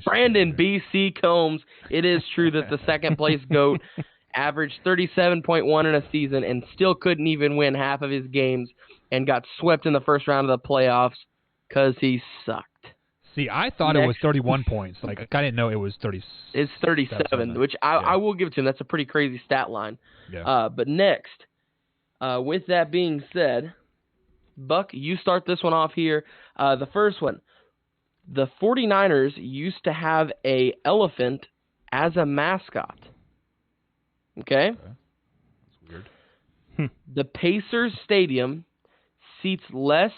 Brandon B.C. Combs. It is true that the second place GOAT averaged 37.1 in a season and still couldn't even win half of his games and got swept in the first round of the playoffs because he sucked. See, I thought it was 31 points. Like, I didn't know it was 30. It's 37, which I will give to him. That's a pretty crazy stat line. Yeah. But next, with that being said, Buck, you start this one off here. The first one. The 49ers used to have a elephant as a mascot. Okay? That's weird. The Pacers Stadium seats less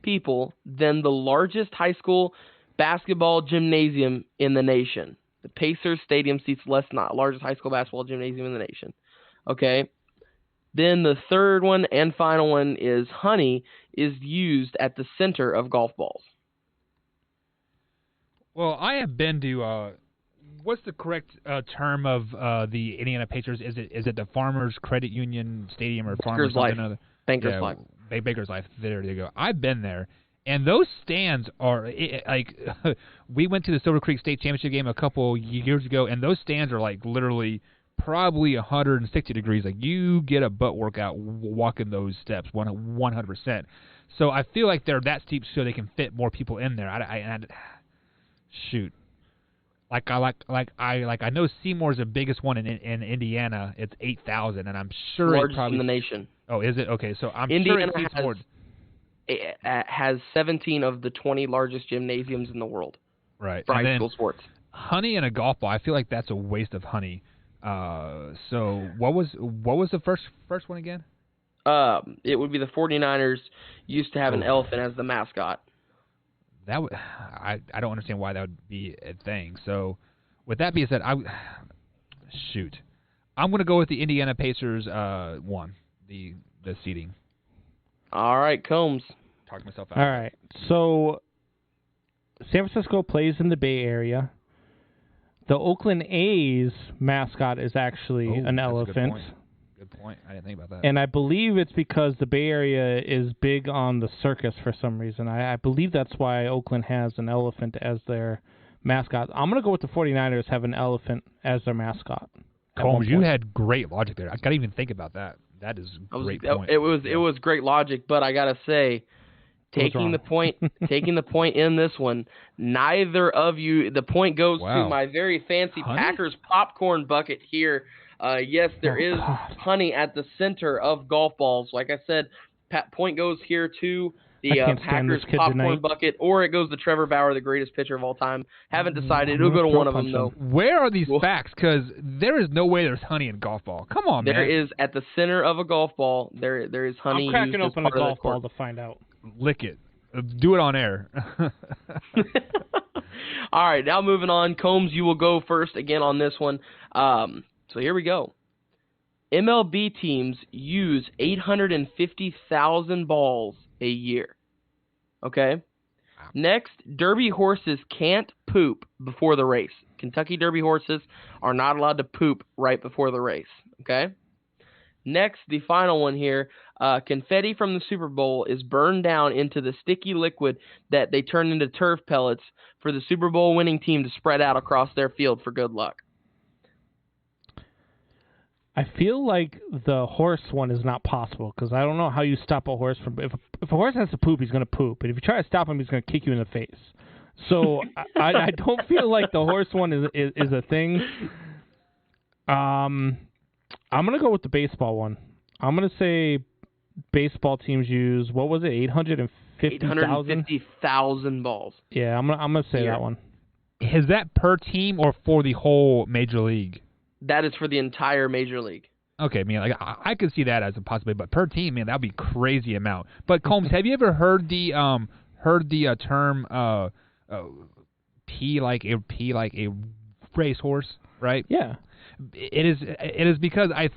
people than the largest high school basketball gymnasium in the nation. The Pacers Stadium seats largest high school basketball gymnasium in the nation. Okay? Then the third one and final one is honey is used at the center of golf balls. Well, I have been to what's the correct term of the Indiana Pacers? Is it the Farmers Credit Union Stadium or Farmers Life. something? Bankers Life. Baker's Life. There you go. I've been there, And those stands are like we went to the Silver Creek State Championship game a couple years ago, and those stands are like literally probably 160 degrees. Like you get a butt workout walking those steps 100%. So I feel like they're that steep so they can fit more people in there. Shoot. I know Seymour's the biggest one in Indiana. It's 8,000, and I'm sure largest it probably in the nation. Oh, is it? Okay, so I'm Indiana sure it seats more. has 17 of the 20 largest gymnasiums in the world. Right. For and high then school sports. Honey and a golf ball. I feel like that's a waste of honey. So what was the first one again? It would be the 49ers used to have an elephant as the mascot. That would I don't understand why that would be a thing. So with that being said, I'm going to go with the Indiana Pacers one, the seating. All right, Combs. Talk myself out. All right. So San Francisco plays in the Bay Area. The Oakland A's mascot is actually an elephant. Good point. I didn't think about that. And I believe it's because the Bay Area is big on the circus for some reason. I believe that's why Oakland has an elephant as their mascot. I'm going to go with the 49ers have an elephant as their mascot. Combs, you had great logic there. I can't even think about that. That is a great point. It was great logic, but I gotta say, taking the point in this one, neither of you. The point goes to my very fancy Packers popcorn bucket here. Yes, there is honey at the center of golf balls. Like I said, point goes here to the Packers popcorn bucket, or it goes to Trevor Bauer, the greatest pitcher of all time. Haven't decided. It'll go to one of them, though. Where are these facts? Because there is no way there's honey in golf ball. Come on, man. There is at the center of a golf ball. There is honey. I'm cracking open a golf ball to find out. Lick it. Do it on air. All right, now moving on. Combs, you will go first again on this one. So here we go. MLB teams use 850,000 balls a year. Okay? Wow. Next, Derby horses can't poop before the race. Kentucky Derby horses are not allowed to poop right before the race. Okay? Next, the final one here, confetti from the Super Bowl is burned down into the sticky liquid that they turn into turf pellets for the Super Bowl winning team to spread out across their field for good luck. I feel like the horse one is not possible because I don't know how you stop a horse from. If a horse has to poop, he's going to poop, but if you try to stop him, he's going to kick you in the face. So I don't feel like the horse one is a thing. I'm going to go with the baseball one. I'm going to say baseball teams use, what was it, 850,000 balls. Yeah, I'm going to say that one. Is that per team or for the whole major league? That is for the entire major league. Okay, man, like I could see that as a possibility, but per team, man, that would be a crazy amount. But Combs, have you ever heard the term pee like a racehorse? Right? Yeah. It is because I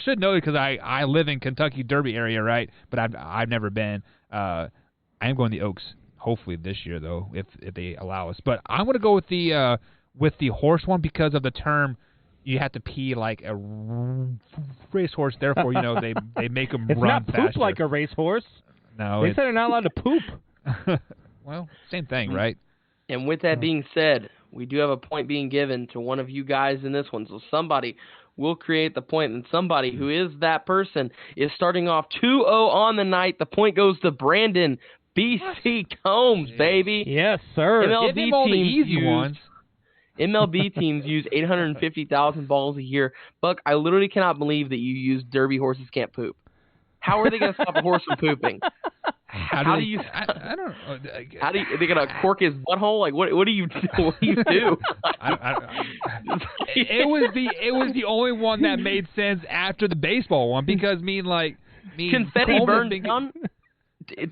should know it because I live in Kentucky Derby area, right? But I've never been. I am going to the Oaks hopefully this year though, if they allow us. But I'm going to go with the horse one because of the term. You have to pee like a racehorse. Therefore, they make them it's run not faster. poop like a racehorse. No, they said they're not allowed to poop. Well, same thing, right? And with that being said, we do have a point being given to one of you guys in this one. So somebody will create the point, and somebody who is that person is starting off 2-0 on the night. The point goes to Brandon BC Combs, baby. Yes, sir. Give him all the easy ones. MLB teams use 850,000 balls a year. Buck, I literally cannot believe that you use Derby horses can't poop. How are they going to stop a horse from pooping? I don't know. How do you? Are they going to cork his butthole? Like what do you do? It was the only one that made sense after the baseball one because confetti burned down,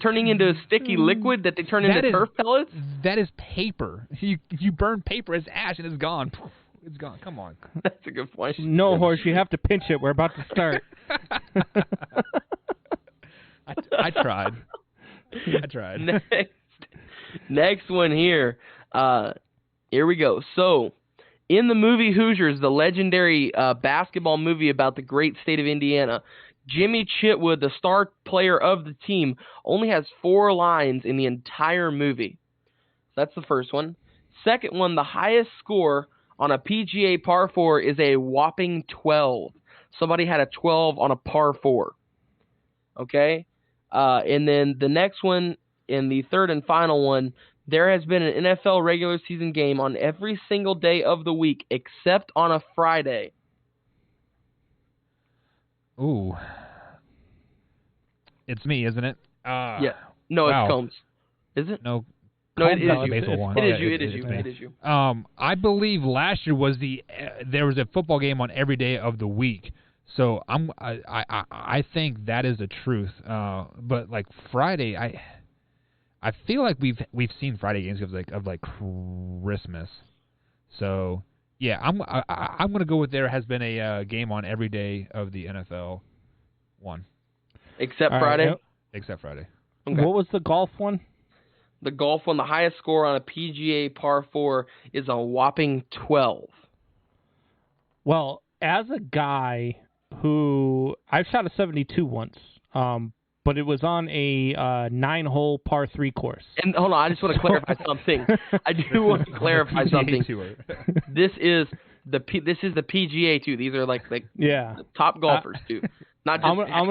turning into a sticky liquid that they turn into turf pellets. That is paper. You burn paper, it's ash, and it's gone. It's gone. Come on. That's a good point. No, horse, you have to pinch it. We're about to start. I tried. Next one here. Here we go. So, in the movie Hoosiers, the legendary basketball movie about the great state of Indiana, Jimmy Chitwood, the star player of the team, only has 4 lines in the entire movie. That's the first one. Second one, the highest score on a PGA par 4 is a whopping 12. Somebody had a 12 on a par 4. Okay? And then the next one, in the third and final one, there has been an NFL regular season game on every single day of the week except on a Friday. Ooh. It's me, isn't it? Yeah. No, wow. It's Combs. Is it? No, it is you. you. One. It is you. I believe last year was there was a football game on every day of the week. So I think that is the truth. But like Friday, I feel like we've seen Friday games of like Christmas. So yeah, I'm gonna go with there has been a game on every day of the NFL one. Except Friday? Right, Except Friday. Okay. What was the golf one? The golf one, the highest score on a PGA par 4 is a whopping 12. Well, as a guy who I've shot a 72 once, but it was on a 9-hole par 3 course. And hold on, I just want to clarify something. I do want to clarify something. This is the PGA too. These are like yeah, the top golfers too. Not just I'm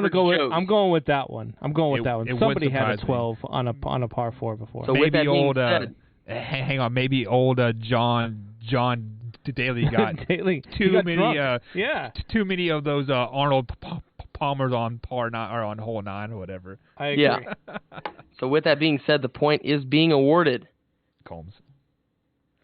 going with that one. I'm going with that one. Somebody had a 12 me. on a par 4 before. So maybe with that being said, hang on, maybe old John Daly got too many of those Arnold Palmers on par 9 or on hole 9 or whatever. I agree. Yeah. So with that being said, the point is being awarded. Combs.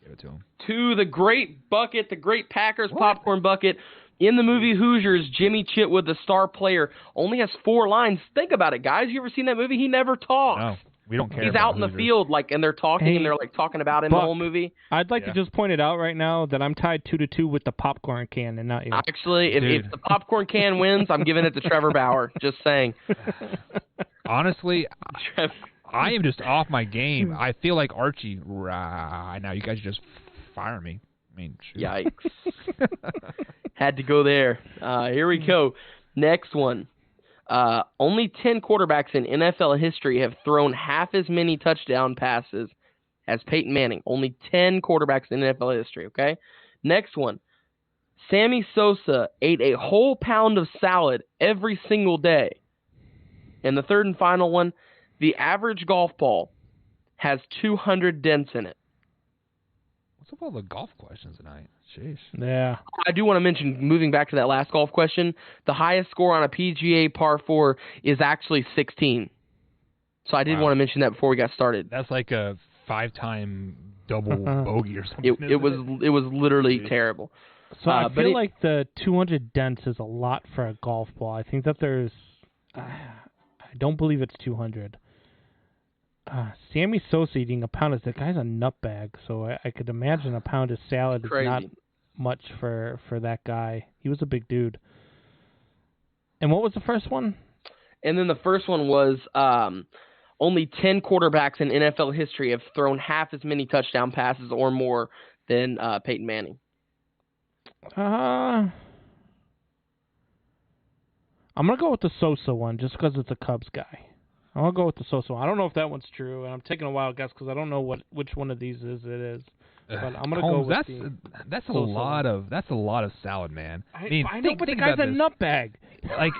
Give it to him. To the great bucket, the great Packers popcorn bucket. In the movie Hoosiers, Jimmy Chitwood, the star player, only has 4 lines. Think about it, guys. You ever seen that movie? He never talks. No, we don't care. He's out in the field, and they're talking, and they're talking about him Buck, the whole movie. I'd like to just point it out right now that I'm tied 2-2 with the popcorn can, and not you. Actually, if the popcorn can wins, I'm giving it to Trevor Bauer. Just saying. Honestly, I am just off my game. I feel like Archie right now. You guys just fire me. I mean, shoot. Yikes. Had to go there. Here we go. Next one. Only 10 quarterbacks in NFL history have thrown half as many touchdown passes as Peyton Manning. Only 10 quarterbacks in NFL history, okay? Next one. Sammy Sosa ate a whole pound of salad every single day. And the third and final one. The average golf ball has 200 dents in it. What's up with all the golf questions tonight? Jeez. Yeah. I do want to mention, moving back to that last golf question, the highest score on a PGA par 4 is actually 16. So I did want to mention that before we got started. That's like a 5-time double bogey or something. It was literally terrible. So I feel like the 200 dents is a lot for a golf ball. I think that there's I don't believe it's 200. Sammy Sosa eating a pound of the guy's a nutbag, so I could imagine a pound of salad is not much for that guy. He was a big dude. And what was the first one? And then the first one was only 10 quarterbacks in NFL history have thrown half as many touchdown passes or more than Peyton Manning. I'm going to go with the Sosa one just because it's a Cubs guy. I'm going to go with the Sosa one. I don't know if that one's true, and I'm taking a wild guess because I don't know which one of these it is. But I'm going to go with that's a lot of salad, man. I know, but the guy's a nutbag. Like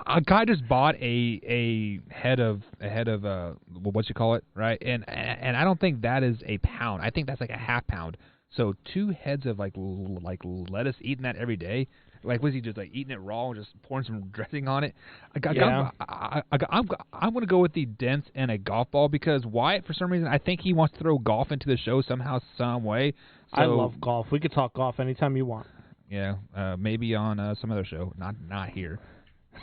a guy just bought a head of what you call it, right? And I don't think that is a pound. I think that's like a half pound. So 2 heads of like lettuce, eating that every day. Like, was he just like eating it raw and just pouring some dressing on it? I'm going to go with the dents and a golf ball because Wyatt, for some reason, I think he wants to throw golf into the show somehow, some way. So, I love golf. We could talk golf anytime you want. Yeah, maybe on some other show, not here.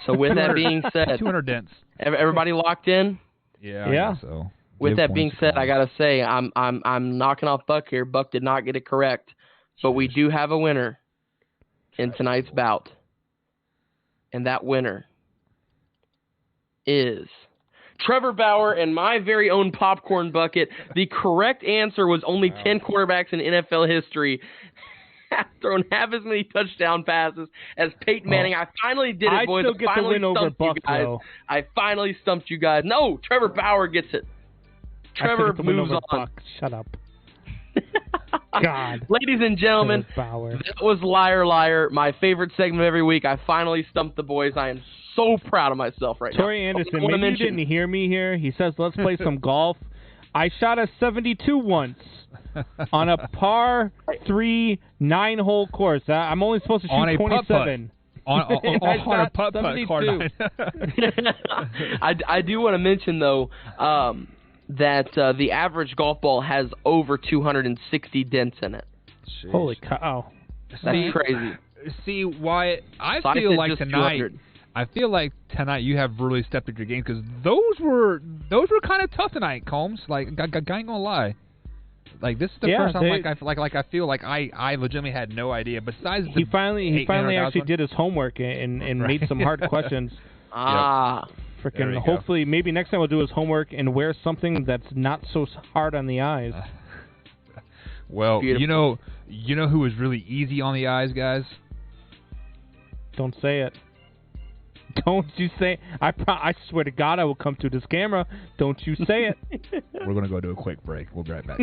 So with that being said, 200 dents. Everybody locked in? Yeah. I guess so. With that being said, I gotta say I'm knocking off Buck here. Buck did not get it correct, but we do have a winner in tonight's bout, and that winner is Trevor Bauer and my very own popcorn bucket. The correct answer was only 10 quarterbacks in NFL history thrown half as many touchdown passes as Peyton Manning. I finally did it, boys. I still get the win over Buck, though. I finally stumped you guys. No, Trevor Bauer gets it. Trevor moves on. Buck. Shut up. God. Ladies and gentlemen, that was Liar Liar, my favorite segment every week. I finally stumped the boys. I am so proud of myself right now. Tori Anderson, maybe you didn't hear me here. He says, let's play some golf. I shot a 72 once on a par 3 9-hole course. I'm only supposed to shoot 27. On a putt-putt card. I do want to mention, though, that the average golf ball has over 260 dents in it. Jeez. Holy cow. That's crazy. See, why I feel like tonight you have really stepped up your game, because those were kind of tough tonight, Combs. Like, I ain't gonna lie. Like, this is the first time I feel like I legitimately had no idea. Besides, he finally actually did his homework and made some hard questions. Freaking! Hopefully, maybe next time we'll do his homework and wear something that's not so hard on the eyes. Well, beautiful. you know who was really easy on the eyes, guys? Don't say it. Don't you say? I swear to God, I will come to this camera. Don't you say it. We're gonna go to a quick break. We'll be right back.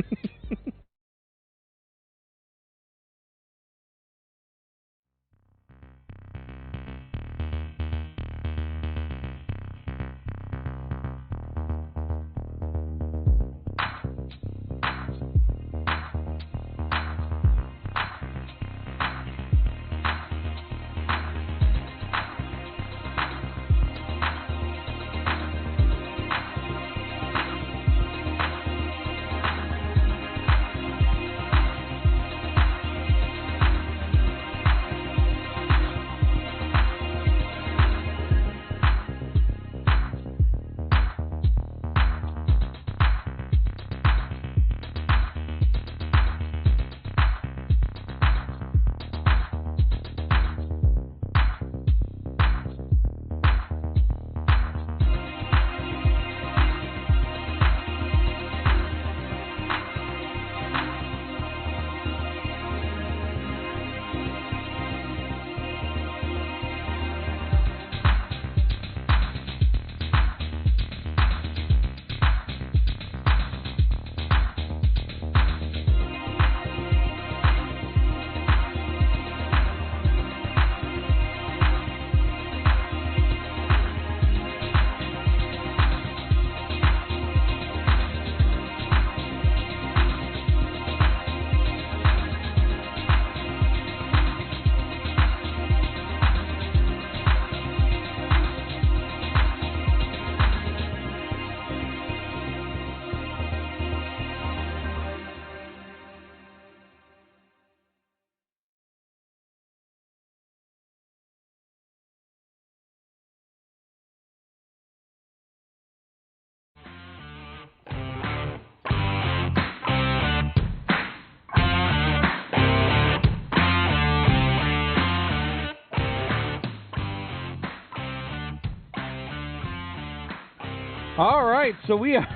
All right, so we are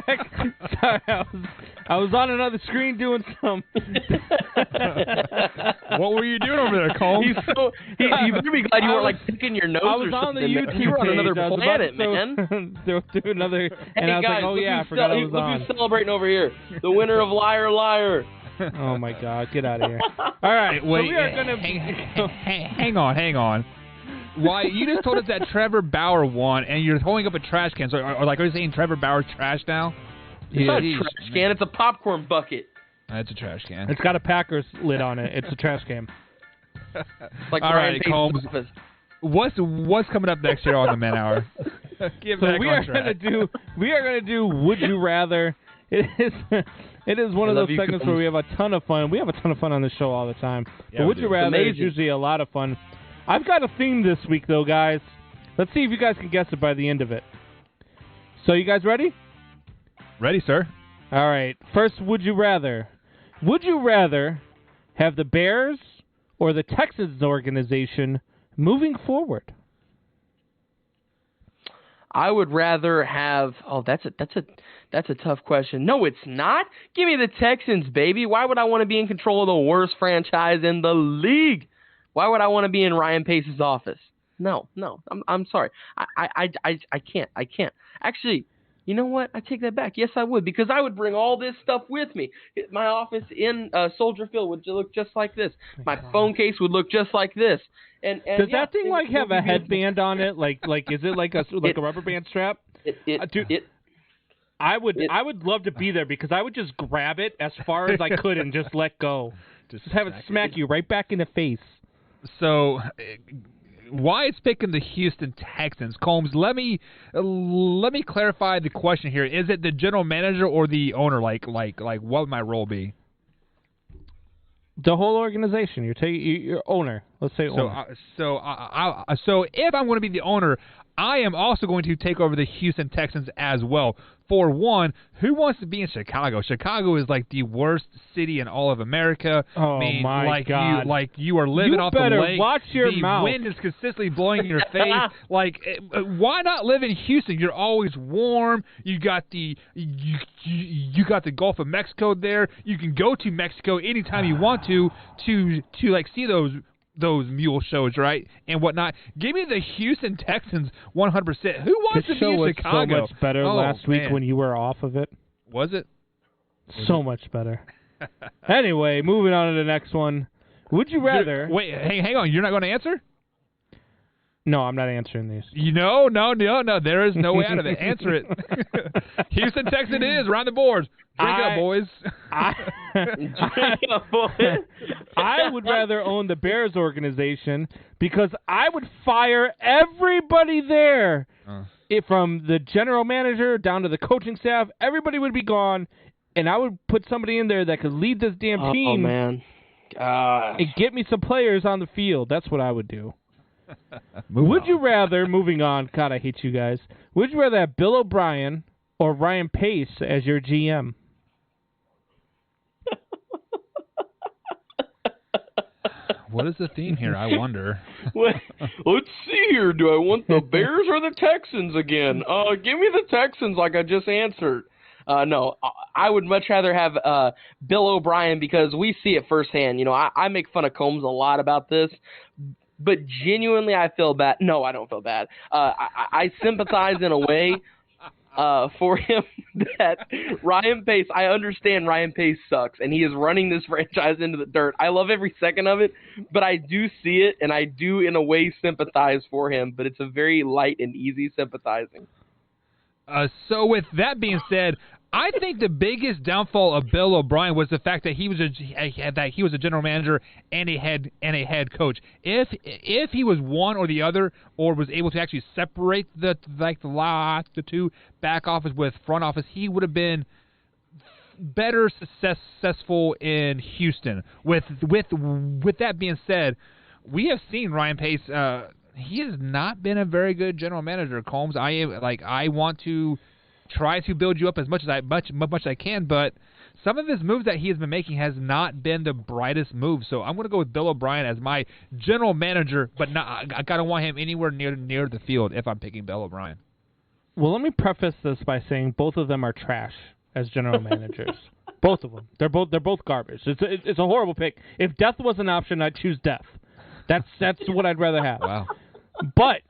back. Sorry, I was on another screen doing some. What were you doing over there, Cole? You better be glad you weren't like picking your nose or something. I was on the YouTube You were on page. another planet, man. Do another, and I was guys, like, oh yeah, I forgot I was on. Look who's celebrating over here. The winner of Liar Liar. Oh my God, get out of here. All right, wait, so we are gonna hang on. Why, you just told us that Trevor Bauer won, and you're holding up a trash can. So, are you saying Trevor Bauer's trash now? It's not a trash can. It's a popcorn bucket. That's a trash can. It's got a Packers lid on it. It's a trash can. Like all right, Combs. What's coming up next year on the Man Hour? We are gonna do Would You Rather. It is one of those segments where we have a ton of fun. We have a ton of fun on this show all the time. Yeah, but Would You Rather is usually a lot of fun. I've got a theme this week, though, guys. Let's see if you guys can guess it by the end of it. So, you guys ready? Ready, sir. All right. First, Would You Rather. Would you rather have the Bears or the Texans organization moving forward? I would rather have. Oh, that's a tough question. No, it's not. Give me the Texans, baby. Why would I want to be in control of the worst franchise in the league? Why would I want to be in Ryan Pace's office? No. I'm sorry. I can't. Actually, you know what? I take that back. Yes, I would, because I would bring all this stuff with me. My office in Soldier Field would look just like this. My phone case would look just like this. And does that thing have a headband on it? Like is it like a rubber band strap? I would love to be there, because I would just grab it as far as I could and just let go. Just have it smack you right back in the face. So, why it's picking the Houston Texans, Combs? Let me clarify the question here. Is it the general manager or the owner? Like what would my role be? The whole organization. You're taking your owner. Let's say owner. So if I'm going to be the owner, I am also going to take over the Houston Texans as well. For one, who wants to be in Chicago? Chicago is like the worst city in all of America. Oh, I mean, my God. You are living off the lake. You better watch your mouth. The wind is consistently blowing in your face. Why not live in Houston? You're always warm. You got the you got the Gulf of Mexico there. You can go to Mexico anytime you want to see those mule shows, right, and whatnot. Give me the Houston Texans 100%. Who wants to be in Chicago? So much better last week when you were off of it. Was it? So much better. Anyway, moving on to the next one. Would you rather... Wait, hang on. You're not going to answer? No, I'm not answering these. No. There is no way out of it. Answer it. Houston Texans it is. Round the boards. Drink up, boys. I would rather own the Bears organization, because I would fire everybody there. From the general manager down to the coaching staff, everybody would be gone, and I would put somebody in there that could lead this damn team. Oh, man. And get me some players on the field. That's what I would do. Would you rather, moving on, God, I hate you guys. Would you rather have Bill O'Brien or Ryan Pace as your GM? What is the theme here? I wonder. Let's see here. Do I want the Bears or the Texans again? Give me the Texans like I just answered. No, I would much rather have Bill O'Brien, because we see it firsthand. You know, I make fun of Combs a lot about this, but genuinely I feel bad. No, I don't feel bad. I sympathize in a way for him that Ryan Pace, I understand Ryan Pace sucks, and he is running this franchise into the dirt. I love every second of it, but I do see it, and I do in a way sympathize for him, but it's a very light and easy sympathizing. So with that being said, I think the biggest downfall of Bill O'Brien was the fact that he was a general manager and a head coach. If he was one or the other, or was able to actually separate the two, back office with front office, he would have been better successful in Houston. With that being said, we have seen Ryan Pace. He has not been a very good general manager, Combs. I want to try to build you up as much as I can, but some of his moves that he has been making has not been the brightest moves. So I'm going to go with Bill O'Brien as my general manager, but I don't want him anywhere near the field if I'm picking Bill O'Brien. Well, let me preface this by saying both of them are trash as general managers. Both of them. They're both garbage. It's a horrible pick. If death was an option, I'd choose death. That's what I'd rather have. Wow. But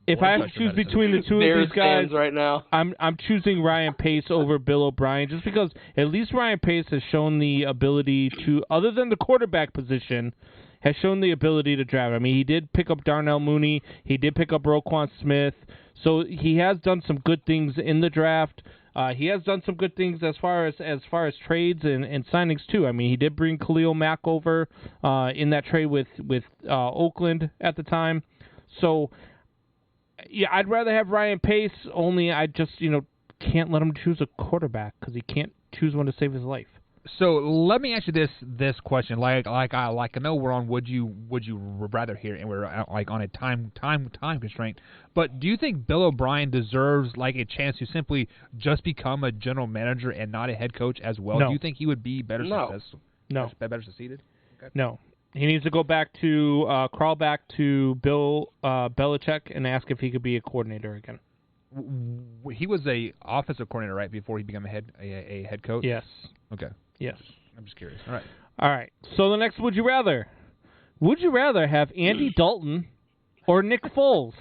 if I have to choose between the two of these guys, right now, I'm choosing Ryan Pace over Bill O'Brien, just because at least Ryan Pace has shown the ability to, other than the quarterback position, has shown the ability to draft. I mean, he did pick up Darnell Mooney, he did pick up Roquan Smith, so he has done some good things in the draft. He has done some good things as far as trades and signings too. I mean, he did bring Khalil Mack over in that trade with Oakland at the time. So, yeah, I'd rather have Ryan Pace, only I just, can't let him choose a quarterback because he can't choose one to save his life. So let me ask you this question. Like I know we're on would you rather here, and we're on a time constraint. But do you think Bill O'Brien deserves a chance to simply just become a general manager and not a head coach as well? No. Do you think he would be better successful? No. Better succeeded? Okay. No. He needs to go back to crawl back to Bill Belichick and ask if he could be a coordinator again. He was a offensive coordinator, right, before he became a head coach? Yes. Okay. Yes. I'm just curious. All right. All right. So the next would you rather? Would you rather have Andy Dalton or Nick Foles?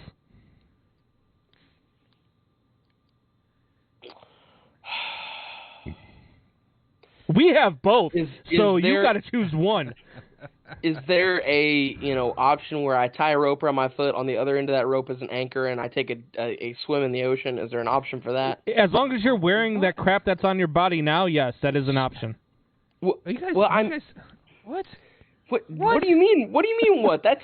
We have both, so you got to choose one. Is there a option where I tie a rope around my foot, on the other end of that rope is an anchor, and I take a swim in the ocean? Is there an option for that? As long as you're wearing that crap that's on your body now, yes, that is an option. What? What do you mean? What do you mean? What? That's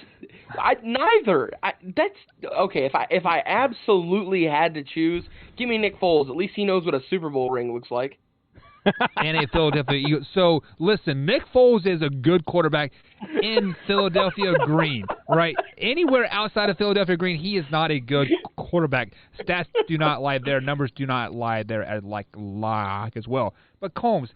neither. That's okay. If I absolutely had to choose, give me Nick Foles. At least he knows what a Super Bowl ring looks like. And a Philadelphia Eagles. So, listen, Nick Foles is a good quarterback in Philadelphia green, right? Anywhere outside of Philadelphia green, he is not a good quarterback. Stats do not lie there. Numbers do not lie there as well. But, Combs,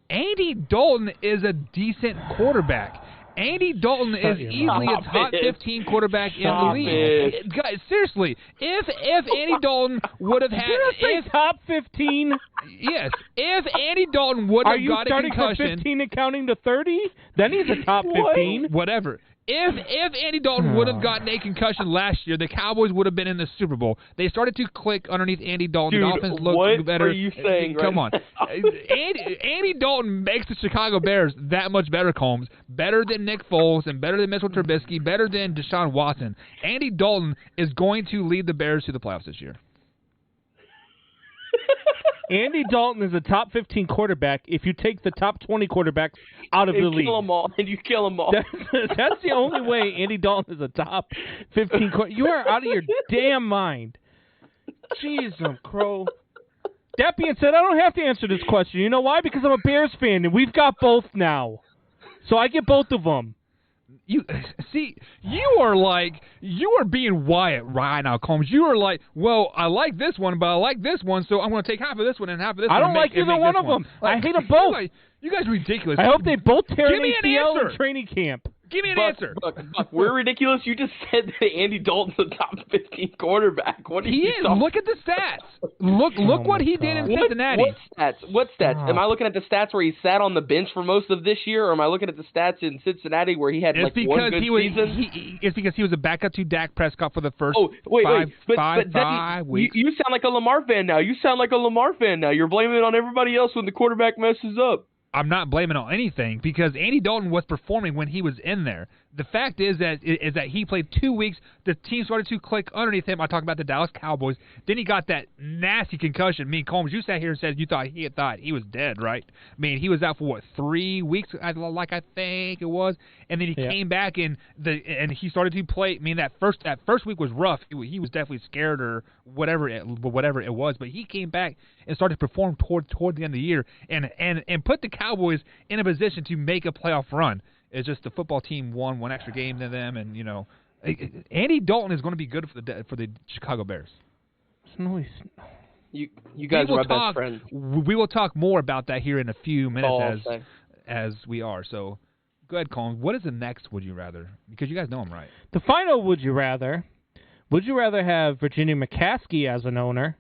Andy Dalton is a decent quarterback. Andy Dalton is easily a top 15 quarterback in the league. Guys, seriously, if Andy Dalton would have had... top 15? Yes. If Andy Dalton would have got a concussion... Are you starting from 15 and counting to 30? Then he's a top 15. Whatever. If Andy Dalton would have gotten a concussion last year, the Cowboys would have been in the Super Bowl. They started to click underneath Andy Dalton. Dude, the offense looked better. What are you saying Come right on. Andy Dalton makes the Chicago Bears that much better, Combs. Better than Nick Foles and better than Mitchell Trubisky, better than Deshaun Watson. Andy Dalton is going to lead the Bears to the playoffs this year. Andy Dalton is a top 15 quarterback if you take the top 20 quarterbacks out of the league. You kill them all. That's the only way Andy Dalton is a top 15 quarterback. You are out of your damn mind. Jeez, crow. That being said, I don't have to answer this question. You know why? Because I'm a Bears fan, and we've got both now. So I get both of them. You are being Wyatt right now, Combs. You are like, well, I like this one, but I like this one, so I'm going to take half of this one and half of this one. I don't like either one of them. I hate them both. You guys are ridiculous. I hope they both tear an ACL in training camp. Give me an answer. Buck, we're ridiculous. You just said that Andy Dalton's a top 15 quarterback. What are he you is. talking? Look at the stats. Look what he did in Cincinnati. What stats? Am I looking at the stats where he sat on the bench for most of this year, or am I looking at the stats in Cincinnati where he had one good season? It's because he was a backup to Dak Prescott for the first five weeks. You sound like a Lamar fan now. You're blaming it on everybody else when the quarterback messes up. I'm not blaming on anything because Andy Dalton was performing when he was in there. The fact is that he played 2 weeks. The team started to click underneath him. I talked about the Dallas Cowboys. Then he got that nasty concussion. Combs, you sat here and said you thought he was dead, right? He was out for 3 weeks, I think it was, and then he came back and he started to play. That first week was rough. He was definitely scared or whatever it was, but he came back and started to perform toward the end of the year and put the Cowboys in a position to make a playoff run. It's just the football team won one extra game than them, and Andy Dalton is going to be good for the Chicago Bears. No, you guys are my best friends. We will talk more about that here in a few minutes as we are. So go ahead, Colin. What is the next would you rather? Because you guys know him, right? The final would you rather? Would you rather have Virginia McCaskey as an owner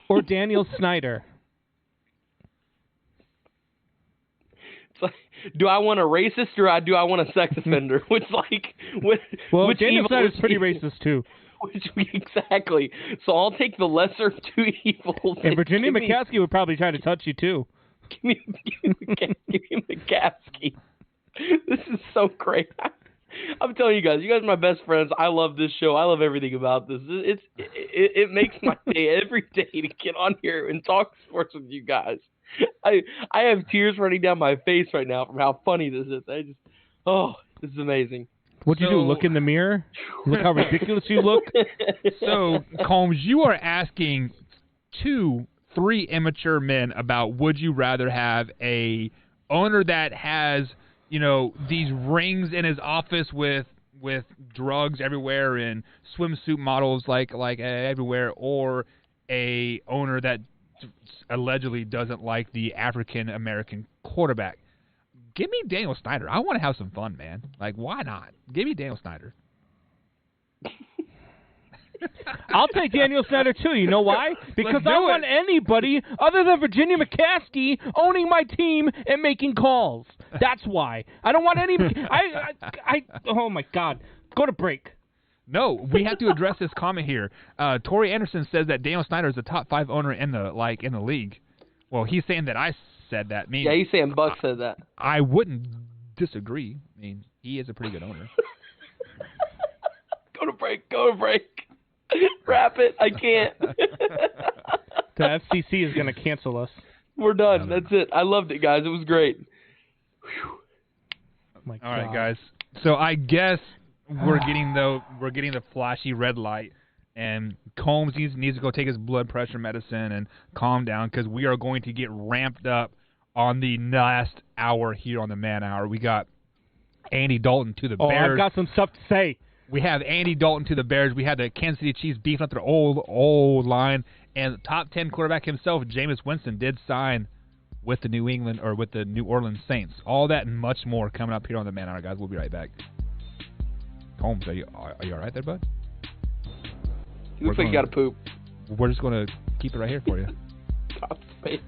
or Daniel Snyder? Do I want a racist or do I want a sex offender? Which Daniel Snyder's pretty racist too. Exactly. So I'll take the lesser of two evils. And Virginia McCaskey would probably try to touch you too. Give me McCaskey. This is so great. I'm telling you guys are my best friends. I love this show. I love everything about this. It makes my day every day to get on here and talk sports with you guys. I have tears running down my face right now from how funny this is. This is amazing. What'd you do? Look in the mirror? Look how ridiculous you look? So, Combs, you are asking 3 immature men about would you rather have a owner that has, these rings in his office with drugs everywhere and swimsuit models like everywhere, or a owner that allegedly doesn't like the African-American quarterback. Give me Daniel Snyder. I want to have some fun, man. Why not? Give me Daniel Snyder. I'll take Daniel Snyder too. You know why? Because Let's do I don't want it. anybody other than Virginia McCaskey owning my team and making calls. That's why. I don't want any. Oh my God. Go to break. No, we have to address this comment here. Tori Anderson says that Daniel Snyder is the top 5 owner in the league. Well, he's saying that I said that. I mean, Yeah, he's saying Buck said that. I wouldn't disagree. I mean, he is a pretty good owner. Go to break. Wrap it. I can't. The FCC is going to cancel us. We're done. That's it. I loved it, guys. It was great. Whew. Oh my God. All right, guys. So I guess we're getting the flashy red light, and Combs needs to go take his blood pressure medicine and calm down because we are going to get ramped up on the last hour here on the Man Hour. We got Andy Dalton to the Bears. I've got some stuff to say. We have Andy Dalton to the Bears. We had the Kansas City Chiefs beefing up their old line, and the top 10 quarterback himself, Jameis Winston, did sign with the New Orleans Saints. All that and much more coming up here on the Man Hour, guys. We'll be right back. Holmes, are you all right there, bud? You look like you got to poop. We're just going to keep it right here for you. Constipated.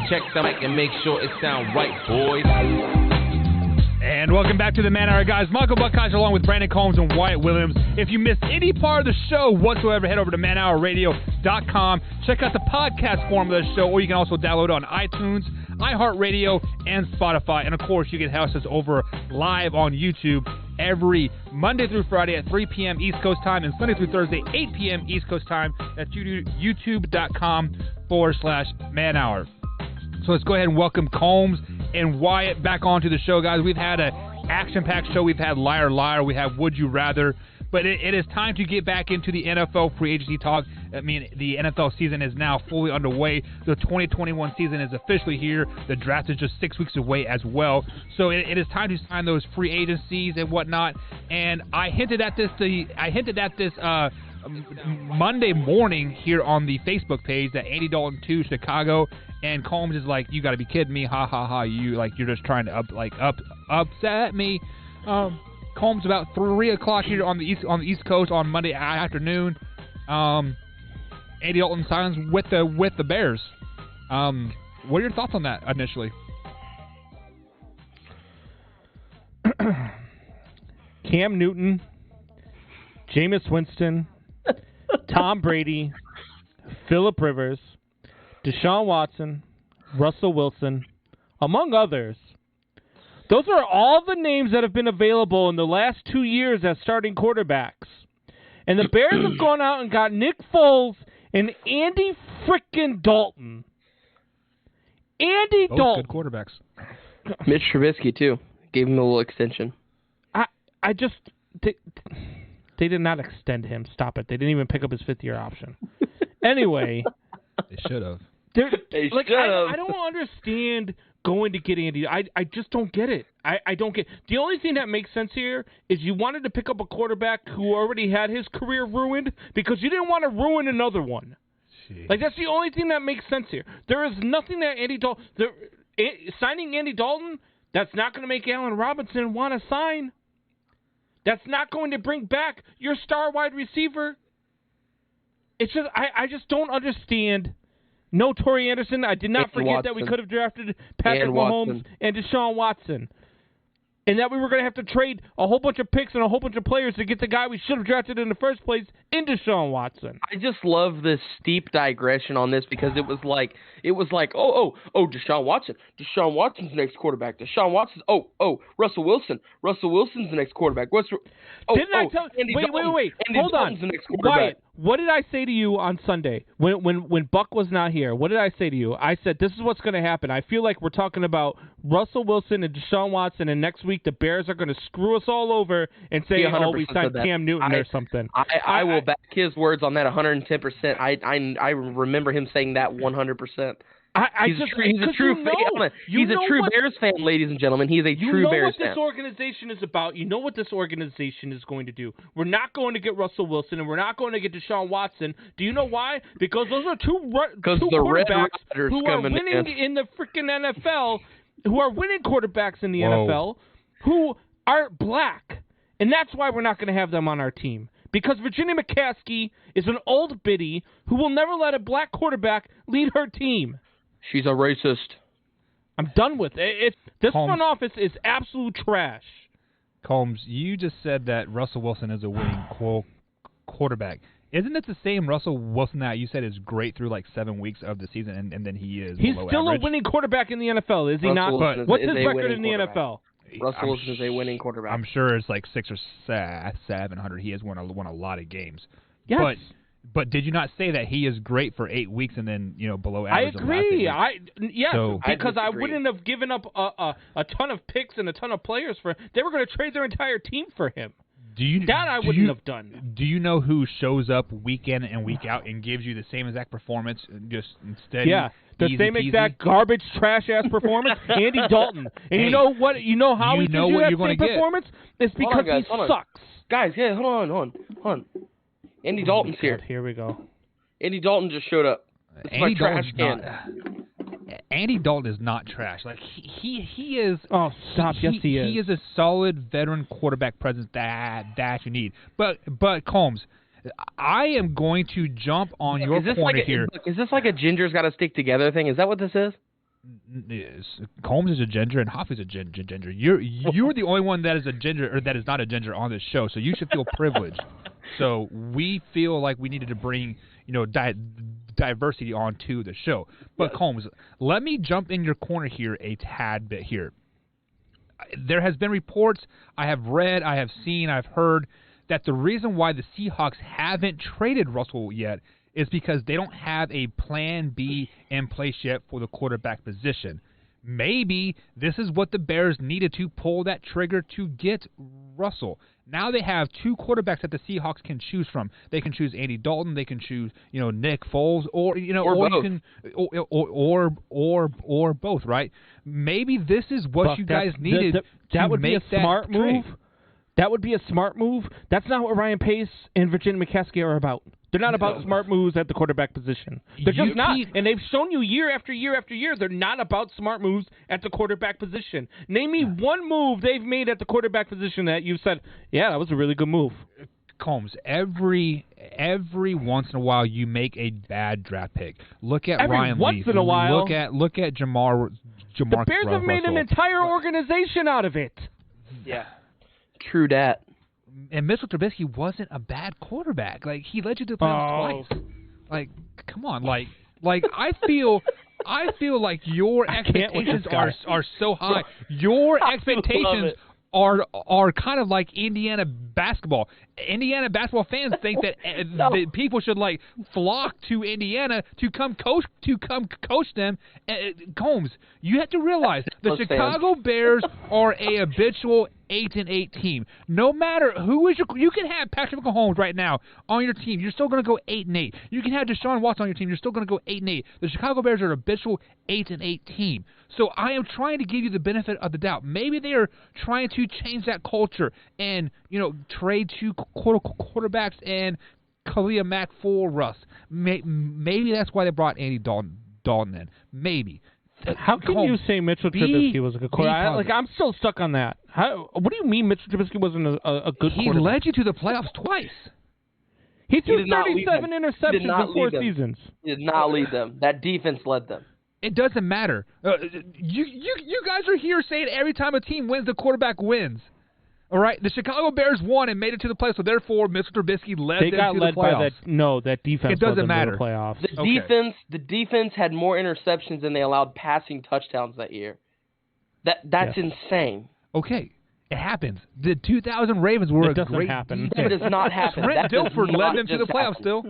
Check the mic and make sure it sound right, boys. And welcome back to the Man Hour, guys. Michael Buckeyes along with Brandon Combs and Wyatt Williams. If you missed any part of the show whatsoever, head over to manhourradio.com. Check out the podcast form of the show, or you can also download it on iTunes, iHeartRadio, and Spotify. And, of course, you can house us over live on YouTube every Monday through Friday at 3 p.m. East Coast time and Sunday through Thursday, 8 p.m. East Coast time at youtube.com/Man Hour. So let's go ahead and welcome Combs and Wyatt back onto the show, guys. We've had an action-packed show. We've had Liar Liar. We have Would You Rather. But it is time to get back into the NFL free agency talk. I mean, the NFL season is now fully underway. The 2021 season is officially here. The draft is just 6 weeks away as well. So it is time to sign those free agencies and whatnot. And I hinted at this Monday morning here on the Facebook page that Andy Dalton to Chicago, and Combs is like, "You got to be kidding me! Ha ha ha! You're just trying to upset me." Combs about 3 o'clock here on the East Coast on Monday afternoon. Andy Dalton signs with the Bears. What are your thoughts on that initially? Cam Newton, Jameis Winston, Tom Brady, Phillip Rivers, Deshaun Watson, Russell Wilson, among others, Those are all the names that have been available in the last 2 years as starting quarterbacks. And the Bears have gone out and got Nick Foles and Andy frickin' Dalton. Andy Both Dalton. good quarterbacks. Mitch Trubisky, too. Gave him a little extension. I just... They did not extend him. Stop it. They didn't even pick up his 5th-year option. Anyway. They should have. They should have. I don't understand going to get Andy. I just don't get it. I don't get. The only thing that makes sense here is you wanted to pick up a quarterback who already had his career ruined because you didn't want to ruin another one. Jeez. Like, that's the only thing that makes sense here. There is nothing that Andy Dalton... signing Andy Dalton, that's not going to make Allen Robinson want to sign. That's not going to bring back your star wide receiver. It's just... I just don't understand... No Torrey Anderson. I did not forget that we could have drafted Patrick Mahomes and Deshaun Watson. And that we were going to have to trade a whole bunch of picks and a whole bunch of players to get the guy we should have drafted in the first place in Deshaun Watson. I just love this steep digression on this because it was like, Deshaun Watson. Deshaun Watson's the next quarterback. Deshaun Watson. Russell Wilson. Russell Wilson's the next quarterback. Didn't I tell you? Wait. Andy Hold Dalton's on. the next quarterback. Wyatt, what did I say to you on Sunday when Buck was not here? What did I say to you? I said, this is what's going to happen. I feel like we're talking about Russell Wilson and Deshaun Watson, and next week the Bears are going to screw us all over and say, we signed Cam Newton or something. I will back his words on that 110%. I remember him saying that 100%. He's a true Bears fan, ladies and gentlemen. He's a true Bears fan. You know what this organization is about. You know what this organization is going to do. We're not going to get Russell Wilson, and we're not going to get Deshaun Watson. Do you know why? Because those are two quarterbacks who are winning in the freaking NFL, who are winning quarterbacks in the NFL, who are black. And that's why we're not going to have them on our team. Because Virginia McCaskey is an old biddy who will never let a black quarterback lead her team. She's a racist. I'm done with it. This front office is absolute trash. Combs, you just said that Russell Wilson is a winning quarterback. Isn't it the same Russell Wilson that you said is great through like 7 weeks of the season, and then he is He's below still average? a winning quarterback in the NFL, is he not? But what's his record in the NFL? Russell Wilson is a winning quarterback. I'm sure it's like 600 or 700. He has won a lot of games. Yes. But did you not say that he is great for 8 weeks and then below average? I agree. So, because I wouldn't have given up a ton of picks and a ton of players for. They were going to trade their entire team for him. I wouldn't have done. Do you know who shows up week in and week out and gives you the same exact performance, just instead? Yeah, the same exact garbage, trash-ass performance? Andy Dalton. And you know what? You know how he gives you that same performance? It's because he sucks. Guys, hold on. Andy Dalton's here. Here we go. Andy Dalton just showed up. It's my trash can. Andy Dalton is not trash. Like he is. Oh, stop! Yes, he is. He is a solid veteran quarterback presence that you need. But Combs, I am going to jump on your corner here. Is this like a ginger's got to stick together thing? Is that what this is? Combs is a ginger and Hoffy's a ginger. You're the only one that is a ginger or that is not a ginger on this show, so you should feel privileged. So we feel like we needed to bring diversity onto the show. But Combs, let me jump in your corner here a tad bit here. There has been reports I have read, I have seen, I've heard that the reason why the Seahawks haven't traded Russell yet is because they don't have a plan B in place yet for the quarterback position. Maybe this is what the Bears needed to pull that trigger to get Russell. Now they have 2 quarterbacks that the Seahawks can choose from. They can choose Andy Dalton. They can choose, Nick Foles, or both. Right? Maybe this is what you guys needed. That would be a smart move. That would be a smart move. That's not what Ryan Pace and Virginia McCaskey are about. They're not about smart moves at the quarterback position. They're just not. And they've shown you year after year after year they're not about smart moves at the quarterback position. Name me one move they've made at the quarterback position that you've said, yeah, that was a really good move. Combs, every once in a while you make a bad draft pick. Look at Ryan Leaf. Once in a while. Look at Jamar. The Bears have made an entire organization out of it. Yeah. True that. And Mitchell Trubisky wasn't a bad quarterback. Like, he led you to the playoffs twice. Like, come on. Like I feel I feel like your expectations are so high. Your I expectations love it. are kind of like Indiana basketball. Indiana basketball fans think that, that people should like flock to Indiana to come coach them. Combs, you have to realize the Those Chicago Bears are a habitual 8-8 team. No matter who is you can have Patrick Mahomes right now on your team. You're still going to go 8-8. You can have Deshaun Watson on your team. You're still going to go 8-8. The Chicago Bears are a habitual 8-8 team. So I am trying to give you the benefit of the doubt. Maybe they are trying to change that culture and trade two quarterbacks and Khalil Mack for Russ. Maybe that's why they brought Andy Dalton in. Maybe. How can you say Mitchell Trubisky was a good quarterback? I'm still stuck on that. What do you mean Mitchell Trubisky wasn't a good quarterback? He led you to the playoffs twice. He threw 37 interceptions in 4 seasons. He did not lead them. That defense led them. It doesn't matter. You guys are here saying every time a team wins, the quarterback wins. All right, the Chicago Bears won and made it to the playoffs, so therefore Mr. Trubisky led them to the playoffs. They got led by that defense. It doesn't matter. To the playoffs. The defense had more interceptions than they allowed passing touchdowns that year. That's insane. Okay, it happens. The 2000 Ravens were a great happen. Yeah, but it does not happen. Trent Dilfer led them to the playoffs still.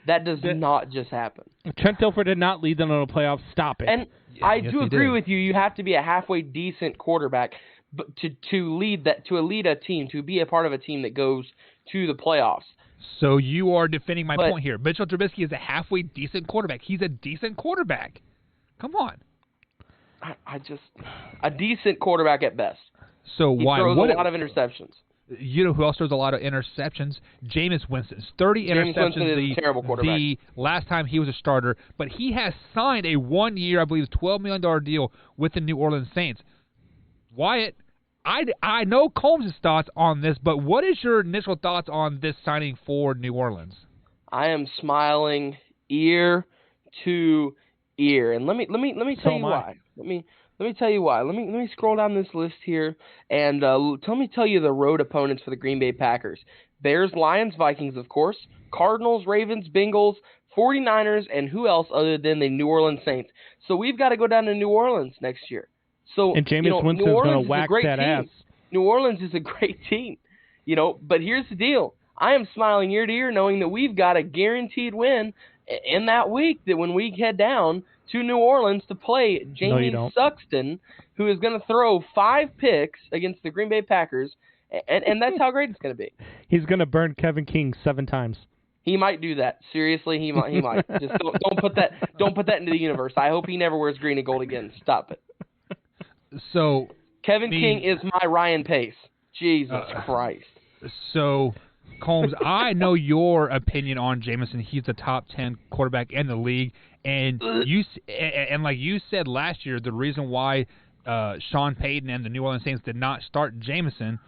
That does not just happen. Trent Dilfer did not lead them to the playoffs. Stop it. And I do agree with you. You have to be a halfway decent quarterback. But to lead a team, to be a part of a team that goes to the playoffs. So you are defending my point here. Mitchell Trubisky is a halfway decent quarterback. He's a decent quarterback. Come on. A decent quarterback at best. So he why? Throws a lot of interceptions. You know who else throws a lot of interceptions? Jameis Winston. 30 interceptions. Jameis Winston is a terrible quarterback. The last time he was a starter, but he has signed a 1-year, I believe, $12 million deal with the New Orleans Saints. Wyatt, I know Combs' thoughts on this, but what is your initial thoughts on this signing for New Orleans? I am smiling ear to ear, and let me tell you why. Let me tell you why. Let me scroll down this list here and tell you the road opponents for the Green Bay Packers: Bears, Lions, Vikings, of course, Cardinals, Ravens, Bengals, 49ers, and who else other than the New Orleans Saints. So we've got to go down to New Orleans next year. So, and Jameis Winston's going to whack that ass. New Orleans is a great team, but here's the deal. I am smiling ear to ear knowing that we've got a guaranteed win in that week, that when we head down to New Orleans to play Jamie Suxton, who is going to throw 5 picks against the Green Bay Packers, and that's how great it's going to be. He's going to burn Kevin King 7 times. He might do that. Seriously, he might. Just don't put that into the universe. I hope he never wears green and gold again. Stop it. So Kevin King is my Ryan Pace. Jesus Christ. So, Combs, I know your opinion on Jameson. He's a top 10 quarterback in the league, and like you said last year, the reason why Sean Payton and the New Orleans Saints did not start Jameis,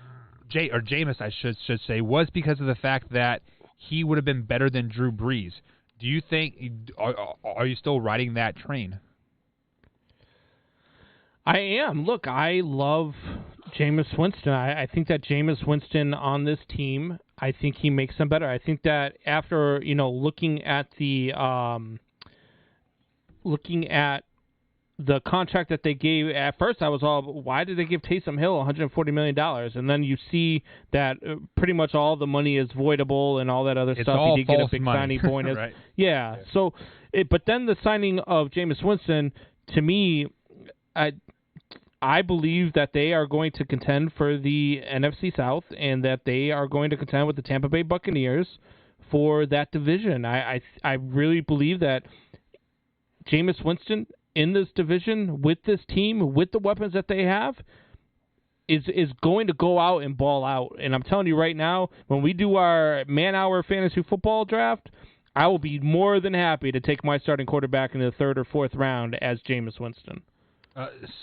I should say, was because of the fact that he would have been better than Drew Brees. Do you think? Are you still riding that train? I am. Look, I love Jameis Winston. I think that Jameis Winston on this team, I think he makes them better. I think that after, looking at the contract that they gave, at first I was all, why did they give Taysom Hill $140 million? And then you see that pretty much all the money is voidable and all that other stuff. All he did get a big money. signing bonus. Right. Yeah. So, but then the signing of Jameis Winston, to me, I believe that they are going to contend for the NFC South and that they are going to contend with the Tampa Bay Buccaneers for that division. I really believe that Jameis Winston in this division with this team, with the weapons that they have, is going to go out and ball out. And I'm telling you right now, when we do our man-hour fantasy football draft, I will be more than happy to take my starting quarterback in the 3rd or 4th round as Jameis Winston.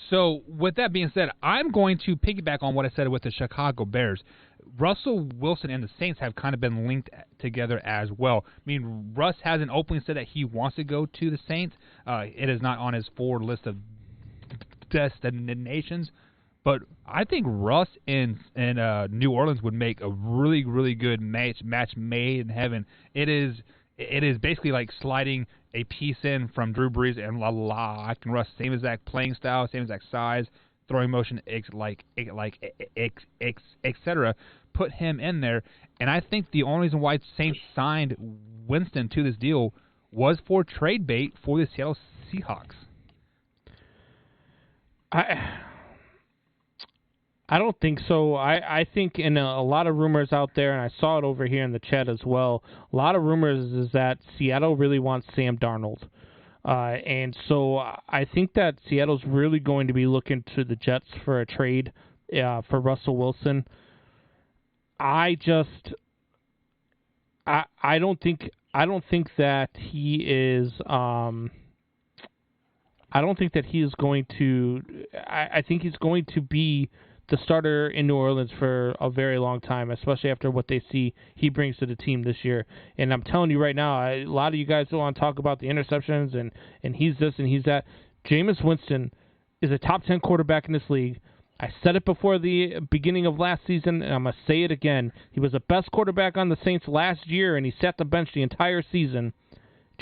So, with that being said, I'm going to piggyback on what I said with the Chicago Bears. Russell Wilson and the Saints have kind of been linked together as well. I mean, Russ hasn't openly said that he wants to go to the Saints. It is not on his forward list of destinations. But I think Russ and New Orleans would make a really, really good match made in heaven. It is It is basically like sliding a piece in from Drew Brees and I can rush same exact playing style, same exact size, throwing motion, etc. Put him in there, and I think the only reason why Saints signed Winston to this deal was for trade bait for the Seattle Seahawks. I don't think so. I think in a lot of rumors out there, and I saw it over here in the chat as well, a lot of rumors is that Seattle really wants Sam Darnold. And so I think that Seattle's really going to be looking to the Jets for a trade for Russell Wilson. I don't think that he is I don't think that he is going to I think he's going to be the starter in New Orleans for a very long time, especially after what they see he brings to the team this year. And I'm telling you right now, a lot of you guys don't want to talk about the interceptions and he's this and he's that. Jameis Winston is a top 10 quarterback in this league. I said it before the beginning of last season, and I'm going to say it again. He was the best quarterback on the Saints last year, and he sat the bench the entire season.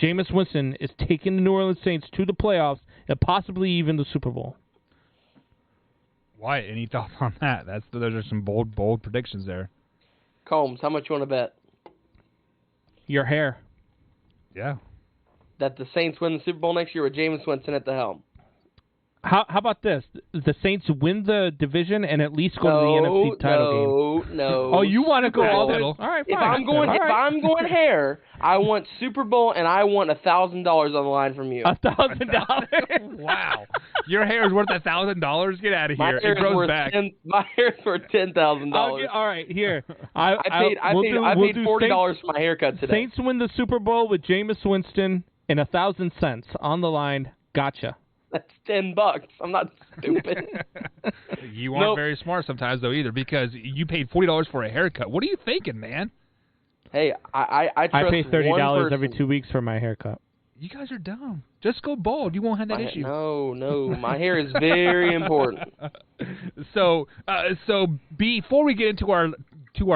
Jameis Winston is taking the New Orleans Saints to the playoffs and possibly even the Super Bowl. Why? Any thoughts on that? Those are some bold predictions there. Combs, how much you want to bet? Your hair. Yeah. That the Saints win the Super Bowl next year with Jameis Winston at the helm. How about this? The Saints win the division and at least go to the NFC title game. No. Oh, you want to go all middle? All right, fine. If I'm going hair, I want Super Bowl and I want $1,000 on the line from you. $1,000. Wow. Your hair is worth $1,000. Get out of here. It grows back. My hair's worth $10,000. All right, here. I paid $40 for my haircut today. Saints win the Super Bowl with Jameis Winston and 1,000 cents on the line. Gotcha. That's $10. I'm not stupid. You aren't very smart sometimes, though, either, because you paid $40 for a haircut. What are you thinking, man? Hey, I trust pay $30 every person. 2 weeks for my haircut. You guys are dumb. Just go bald. You won't have that issue. No. My hair is very important. So before we get into our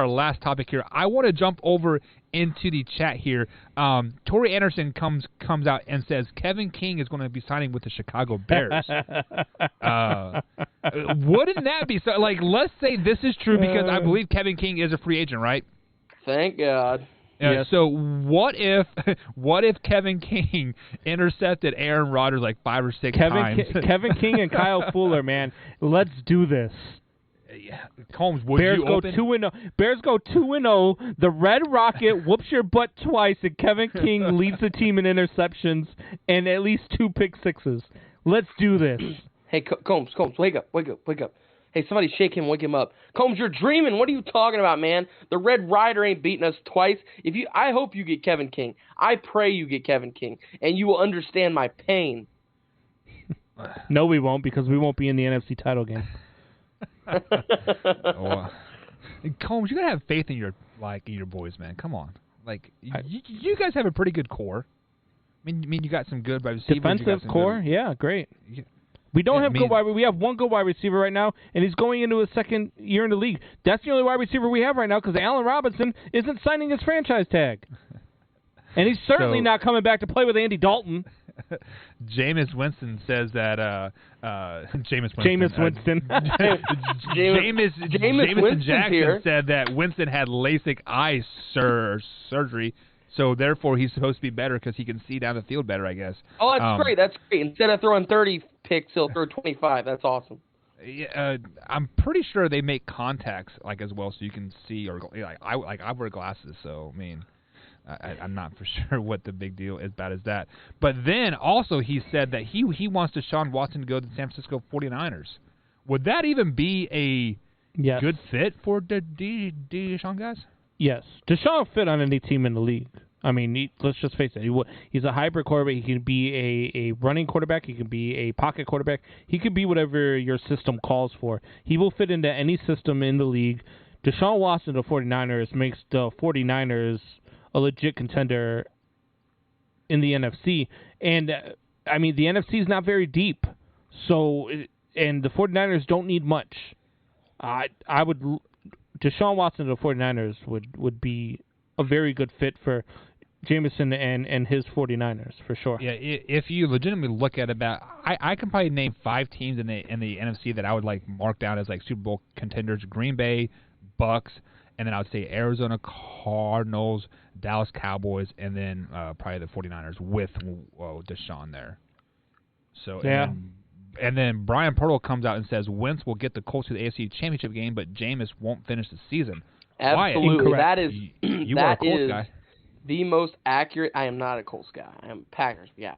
last topic here, I want to jump over into the chat here. Tori Anderson comes out and says Kevin King is going to be signing with the Chicago Bears. Wouldn't that be so? Like, let's say this is true because I believe Kevin King is a free agent, right? Thank God. Yes. So what if Kevin King intercepted Aaron Rodgers like 5 or 6 times? Kevin King and Kyle Fuller, man. Let's do this. Yeah. Combs, Bears go 2-0. Bears go 2-0. The Red Rocket whoops your butt twice, and Kevin King leads the team in interceptions and at least 2 pick sixes. Let's do this. Hey, Combs, wake up. Hey, somebody shake him, wake him up. Combs, you're dreaming. What are you talking about, man? The Red Rider ain't beating us twice. I hope you get Kevin King. I pray you get Kevin King, and you will understand my pain. No, we won't, because we won't be in the NFC title game. Combs, you gotta have faith in your boys, man. Come on, you guys have a pretty good core. I mean, you got some good wide receivers. Defensive core, yeah, great. We don't have good wide. We have one good wide receiver right now, and he's going into his second year in the league. That's the only wide receiver we have right now because Allen Robinson isn't signing his franchise tag, and he's certainly not coming back to play with Andy Dalton. Jameis Winston says that Jameis Winston Jackson said that Winston had LASIK eye surgery, so therefore he's supposed to be better because he can see down the field better, I guess. Oh, that's great. That's great. Instead of throwing 30 picks, he'll throw 25. That's awesome. Yeah, I'm pretty sure they make contacts as well, so you can see. Or I wear glasses, so I mean. I'm not for sure what the big deal is about is that. But then also he said that he wants Deshaun Watson to go to the San Francisco 49ers. Would that even be a good fit for the Deshaun guys? Yes. Deshaun will fit on any team in the league. I mean, let's just face it. He's a hybrid quarterback. He can be a running quarterback. He can be a pocket quarterback. He could be whatever your system calls for. He will fit into any system in the league. Deshaun Watson to the 49ers makes the 49ers a legit contender in the NFC. And, I mean, the NFC is not very deep. So, and the 49ers don't need much. Deshaun Watson to the 49ers would be a very good fit for Jameson and his 49ers, for sure. Yeah, if you legitimately look at I can probably name 5 teams in the NFC that I would like mark down as like Super Bowl contenders: Green Bay, Bucks, and then I would say Arizona Cardinals, Dallas Cowboys, and then probably the 49ers with Deshaun there. So yeah. And then Brian Pirtle comes out and says Wentz will get the Colts to the AFC Championship game, but Jameis won't finish the season. Absolutely. Why? That is you are a Colts guy. The most accurate. I am not a Colts guy. I am Packers. Yeah.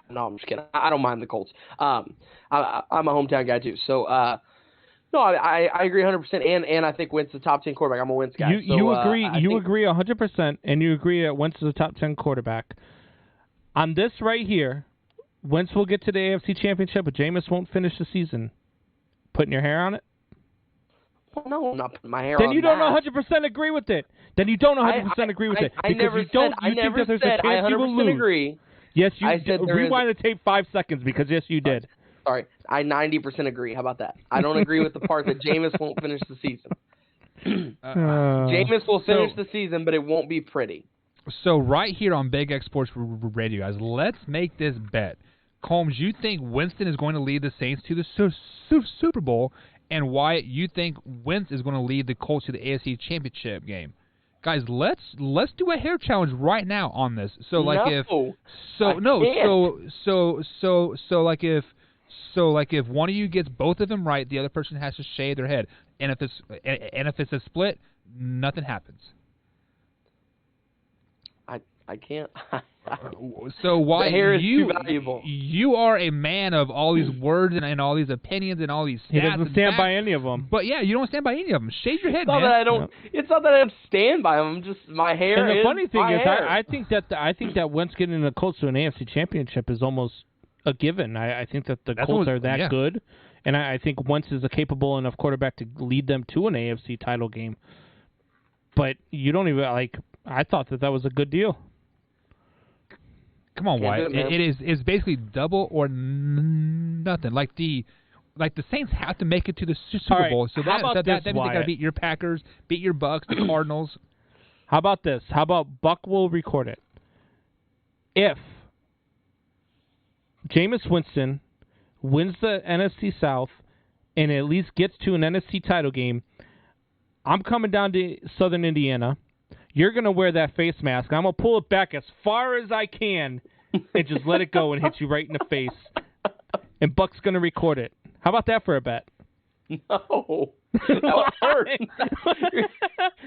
No, I'm just kidding. I don't mind the Colts. I'm a hometown guy too. So no, I agree 100%. And I think Wentz is a top 10 quarterback. I'm a Wentz guy. You agree. You agree 100%, and you agree that Wentz is a top 10 quarterback. On this right here, Wentz will get to the AFC Championship, but Jameis won't finish the season. Putting your hair on it? Well, no, I'm not putting my hair then on you don't that. 100% agree with it. Then you don't 100% agree with it. I because never you don't. said, You think that there's said a chance I you will 100% lose. agree. Yes, you I said there rewind the tape 5 seconds because yes, you did. Sorry, I 90% agree. How about that? I don't agree with the part that Jameis won't finish the season. Jameis will finish the season, but it won't be pretty. So right here on Big X Sports Radio, guys, let's make this bet. Combs, you think Winston is going to lead the Saints to the Super Bowl, and Wyatt, you think Wentz is going to lead the Colts to the AFC Championship game. Guys, let's do a hair challenge right now on this. So like if one of you gets both of them right, the other person has to shave their head, and if it's a split, nothing happens. I can't. So why the hair is too valuable. You are a man of all these words and all these opinions and all these stats. He doesn't stand by any of them. But yeah, you don't stand by any of them. Shave your head, it's not man. That I don't. It's not that I don't stand by them. I'm just my hair. And the funny thing is, hair. I think that Wentz getting the Colts to an AFC Championship is almost a given. I think that the Colts are that good, and I think Wentz is a capable enough quarterback to lead them to an AFC title game. But you don't even I thought that was a good deal. Come on, Wyatt. It's basically double or nothing. Like the Saints have to make it to the Super Bowl. So that means they got to beat your Packers, beat your Bucks, the Cardinals. How about this? How about Buck will record it? If Jameis Winston wins the NFC South and at least gets to an NFC title game, I'm coming down to Southern Indiana. You're going to wear that face mask. I'm going to pull it back as far as I can and just let it go and hit you right in the face. And Buck's going to record it. How about that for a bet? No. That would hurt. This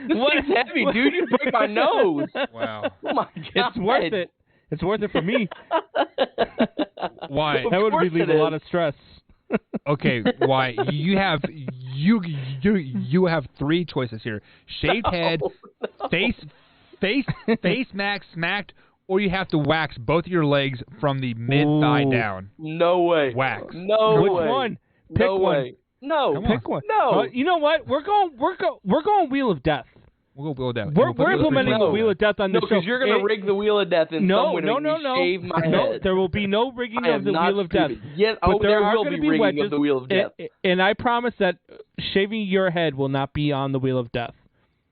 thing's heavy, dude. You break my nose. Wow. Oh, my God. It's worth it. It's worth it for me. Why? That would relieve a lot of stress. Okay, why? You have 3 choices here: shaved head, face mask smacked, or you have to wax both of your legs from the mid thigh down. No way. Wax. No Which way. one? Pick no one. Way. No. Pick one. No. You know what? We're going Wheel of Death. We'll go Wheel of Death. We're implementing the Wheel of Death on this show. No, because you're going to rig the Wheel of Death in some way No. shave my head. No, there will be no rigging of the Wheel of Death. Yes, but there will be rigging wedges, of the Wheel of Death. And I promise that shaving your head will not be on the Wheel of Death.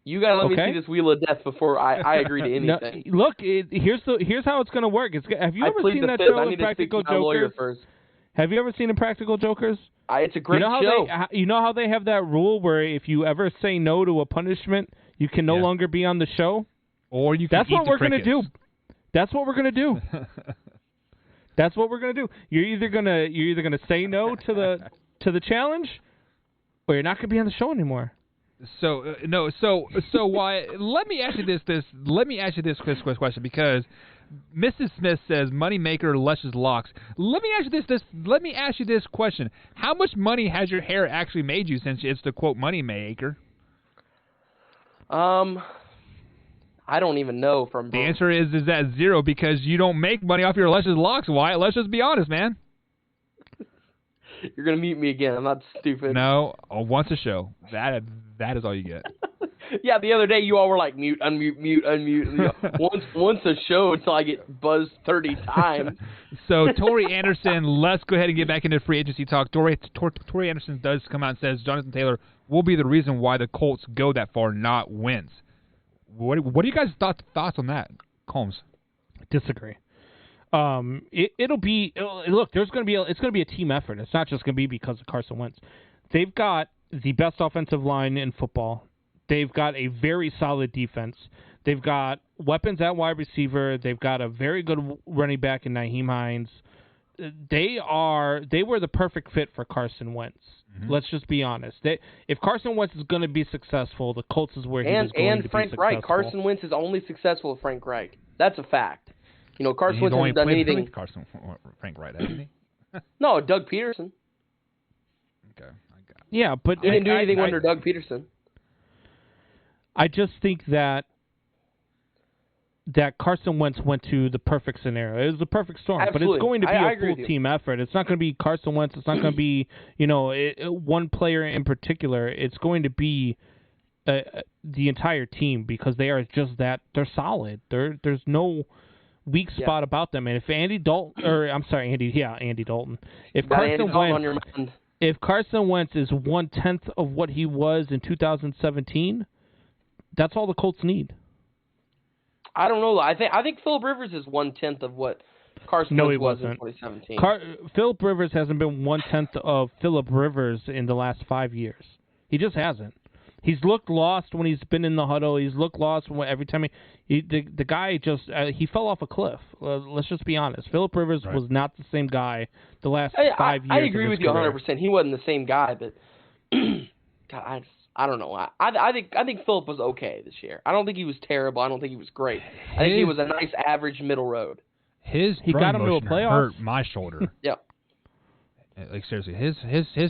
You got to let me see this Wheel of Death before I agree to anything. No, look, here's how it's going to work. Have you ever seen that show, Impractical Jokers? Have you ever seen Impractical Jokers? It's a great show. You know how they have that rule where if you ever say no to a punishment, you can no longer be on the show? Or you can That's what we're going to do. That's what we're going to do. That's what we're going to do. You're either going to say no to the challenge, or you're not going to be on the show anymore. So why? Let me ask you this question, because Mrs. Smith says moneymaker luscious locks. Let me ask you this question: how much money has your hair actually made you since it's the quote moneymaker? I don't even know. The answer is that 0, because you don't make money off your luscious locks, Wyatt. Let's just be honest, man. You're gonna mute me again. I'm not stupid. No, once a show. That is all you get. Yeah, the other day you all were like mute, unmute, mute, unmute. You know, once a show until I get buzzed 30 times. So Tori Anderson, let's go ahead and get back into free agency talk. Tori Anderson does come out and says Jonathan Taylor will be the reason why the Colts go that far, not Wentz. What are you guys' thoughts on that? Combs. Disagree. It'll be look. It's going to be a team effort. It's not just going to be because of Carson Wentz. They've got the best offensive line in football. They've got a very solid defense. They've got weapons at wide receiver. They've got a very good running back in Nyheim Hines. They were the perfect fit for Carson Wentz. Mm-hmm. Let's just be honest. If Carson Wentz is going to be successful, the Colts is where he was going to be successful. And Frank Reich. Carson Wentz is only successful with Frank Reich. That's a fact. Carson Wentz hasn't done anything. Frank Reich, hasn't he? No, Doug Peterson. Okay, I got it. Yeah, but he didn't do anything under Doug Peterson. I just think that Carson Wentz went to the perfect scenario. It was the perfect storm. Absolutely. But it's going to be a full team effort. It's not going to be Carson Wentz. It's not going to be one player in particular. It's going to be the entire team because they are just that. They're solid. There's no weak spot about them. And if Andy Dalton. If Carson Wentz is 1/10 of what he was in 2017, that's all the Colts need. I don't know. I think Phillip Rivers is 1/10 of what Carson Wentz was in 2017. Phillip Rivers hasn't been 1/10 of Phillip Rivers in the last 5 years. He just hasn't. He's looked lost when he's been in the huddle. He's looked lost every time the guy just he fell off a cliff. Let's just be honest. Phillip Rivers was not the same guy the last 5 years. I agree with you 100%. He wasn't the same guy, but God, I don't know. I think Phillip was okay this year. I don't think he was terrible. I don't think he was great. I think he was a nice average middle road. He got him to a playoff. Hurt my shoulder. Yep. Like seriously, his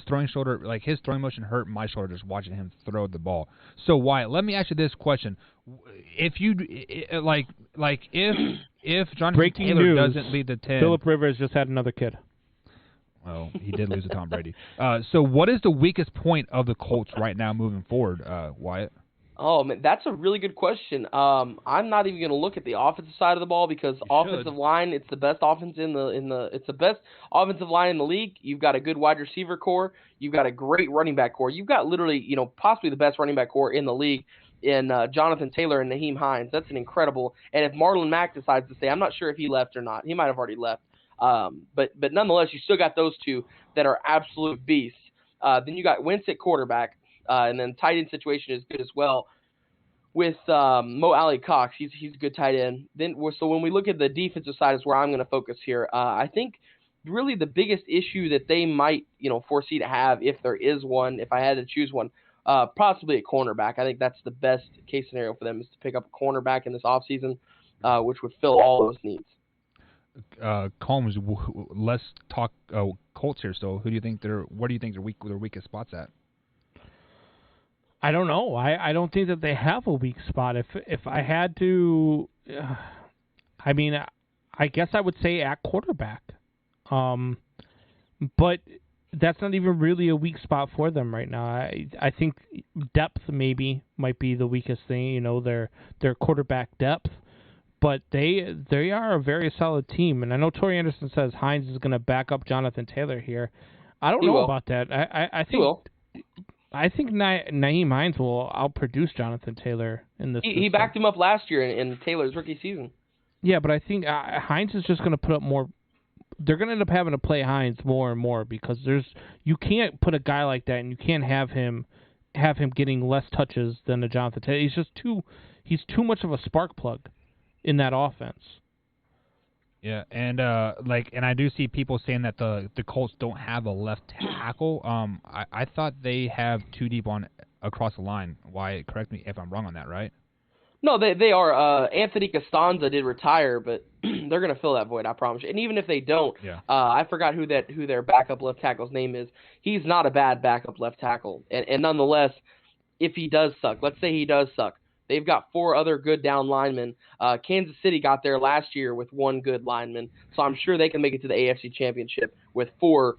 throwing shoulder, like his throwing motion hurt my shoulder just watching him throw the ball. So Wyatt, let me ask you this question: if you if Jonathan Taylor doesn't lead the 10, Phillip Rivers just had another kid. Well, he did lose to Tom Brady. So what is the weakest point of the Colts right now moving forward, Wyatt? Oh man, that's a really good question. I'm not even going to look at the offensive side of the ball because offensive line, it's the best offense it's the best offensive line in the league. You've got a good wide receiver core. You've got a great running back core. You've got literally, possibly the best running back core in the league in Jonathan Taylor and Nyheim Hines. That's an incredible. And if Marlon Mack decides to stay, I'm not sure if he left or not. He might have already left. But nonetheless, you still got those two that are absolute beasts. Then you got Wentz at quarterback. And then tight end situation is good as well with Mo Alley Cox. He's a good tight end. So when we look at the defensive side is where I'm going to focus here. I think really the biggest issue that they might foresee to have, if there is one, if I had to choose one, possibly a cornerback. I think that's the best case scenario for them is to pick up a cornerback in this offseason, which would fill all those needs. Combs, let's talk Colts here. So where do you think their weakest spots at? I don't know. I don't think that they have a weak spot. If I had to, I guess I would say at quarterback. But that's not even really a weak spot for them right now. I think depth maybe might be the weakest thing. Their quarterback depth. But they are a very solid team, and I know Torrey Anderson says Hines is going to back up Jonathan Taylor here. I don't know about that. I think Nyheim Hines will outproduce Jonathan Taylor in this. He backed him up last year in Taylor's rookie season. Yeah, but I think Hines is just going to put up more. They're going to end up having to play Hines more and more because you can't put a guy like that and you can't have him getting less touches than a Jonathan Taylor. He's too much of a spark plug in that offense. Yeah, and I do see people saying that the Colts don't have a left tackle. I thought they have two deep across the line. Why? Correct me if I'm wrong on that, right? No, they are. Anthony Costanza did retire, but they're going to fill that void, I promise you. And even if they don't, I forgot who their backup left tackle's name is. He's not a bad backup left tackle. And nonetheless, if he does suck, let's say he does suck, they've got 4 other good down linemen. Kansas City got there last year with 1 good lineman, so I'm sure they can make it to the AFC Championship with 4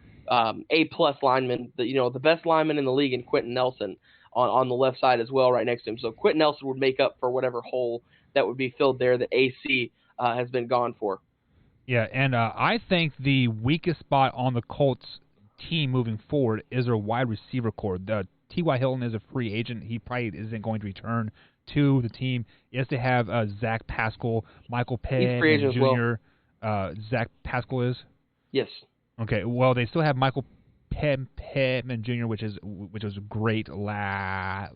A-plus linemen. The best lineman in the league in Quentin Nelson on the left side as well, right next to him. So Quentin Nelson would make up for whatever hole that would be filled there that AC has been gone for. Yeah, and I think the weakest spot on the Colts team moving forward is their wide receiver core. T.Y. Hilton is a free agent. He probably isn't going to return to the team. Yes, they have Zach Pascal, Michael He's free agent Penn Jr. as well. Zach Pascal is? Yes. Okay, well, they still have Michael Pittman Jr., which was great last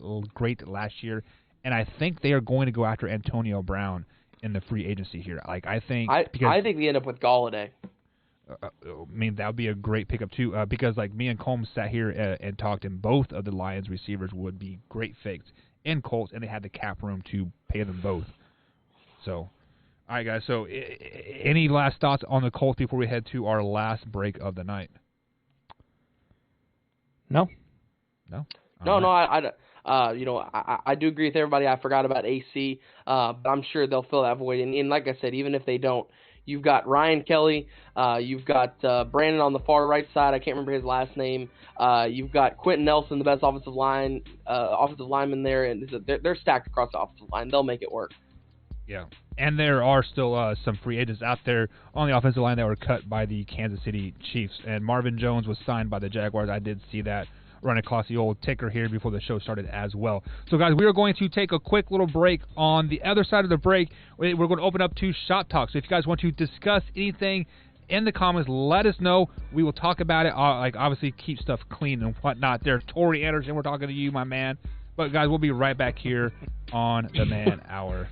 year, and I think they are going to go after Antonio Brown in the free agency here. Like I think they end up with Galladay. I mean, that would be a great pickup too, because like me and Combs sat here and talked, and both of the Lions receivers would be great fits in Colts, and they had the cap room to pay them both. So, all right, guys. So, any last thoughts on the Colts before we head to our last break of the night? No. I do agree with everybody. I forgot about AC, but I'm sure they'll fill that void. And like I said, even if they don't, you've got Ryan Kelly, you've got Brandon on the far right side. I can't remember his last name. You've got Quentin Nelson, the best offensive lineman there, and they're stacked across the offensive line. They'll make it work. Yeah, and there are still some free agents out there on the offensive line that were cut by the Kansas City Chiefs. And Marvin Jones was signed by the Jaguars. I did see that run across the old ticker here before the show started as well. So, guys, we are going to take a quick little break. On the other side of the break, we're going to open up to Shop Talk. So if you guys want to discuss anything in the comments, let us know. We will talk about it. Obviously, keep stuff clean and whatnot. There's Tori Anderson. We're talking to you, my man. But, guys, we'll be right back here on the Man Hour.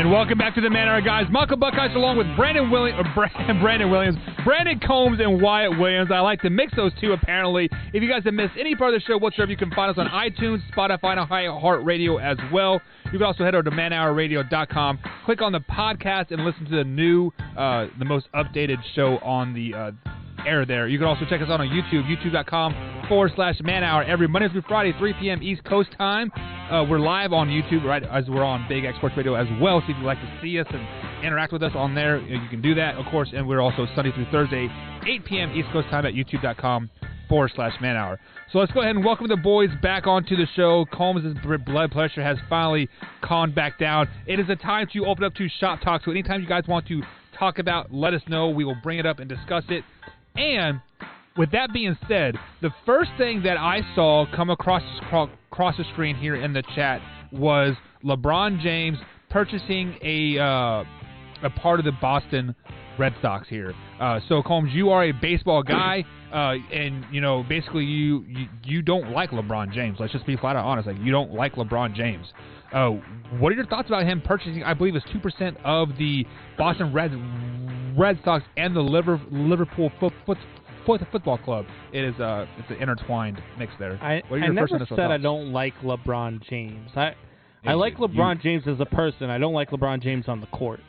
Welcome back to the Man Hour, guys. Michael Buckeyes along with Brandon Williams, Brandon Combs, and Wyatt Williams. I like to mix those two, apparently. If you guys have missed any part of the show whatsoever, you can find us on iTunes, Spotify, and iHeartRadio as well. You can also head over to manhourradio.com, click on the podcast, and listen to the new, the most updated show on the air there. You can also check us out on YouTube, youtube.com/manhour every Monday through Friday, 3 p.m. East Coast time. We're live on YouTube, right, as we're on Big X Sports Radio as well. So if you'd like to see us and interact with us on there, you can do that, of course. And we're also Sunday through Thursday, 8 p.m. East Coast time at youtube.com/manhour. So let's go ahead and welcome the boys back onto the show. Combs' blood pressure has finally calmed back down. It is a time to open up to Shop Talk. So anytime you guys want to talk about, let us know. We will bring it up and discuss it. And with that being said, the first thing that I saw come across the screen here in the chat was LeBron James purchasing a part of the Boston Red Sox here. So Combs, you are a baseball guy, and basically you don't like LeBron James. Let's just be flat out honest. Like, you don't like LeBron James. What are your thoughts about him purchasing? I believe it's 2% of the Boston Red Sox and the Liverpool Football Club. It's an intertwined mix there. I never said I don't like LeBron James. I like LeBron James as a person. I don't like LeBron James on the court.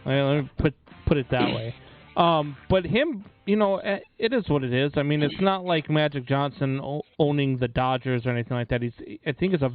Let me put it that way. But him, it is what it is. I mean, it's not like Magic Johnson owning the Dodgers or anything like that. I think it's a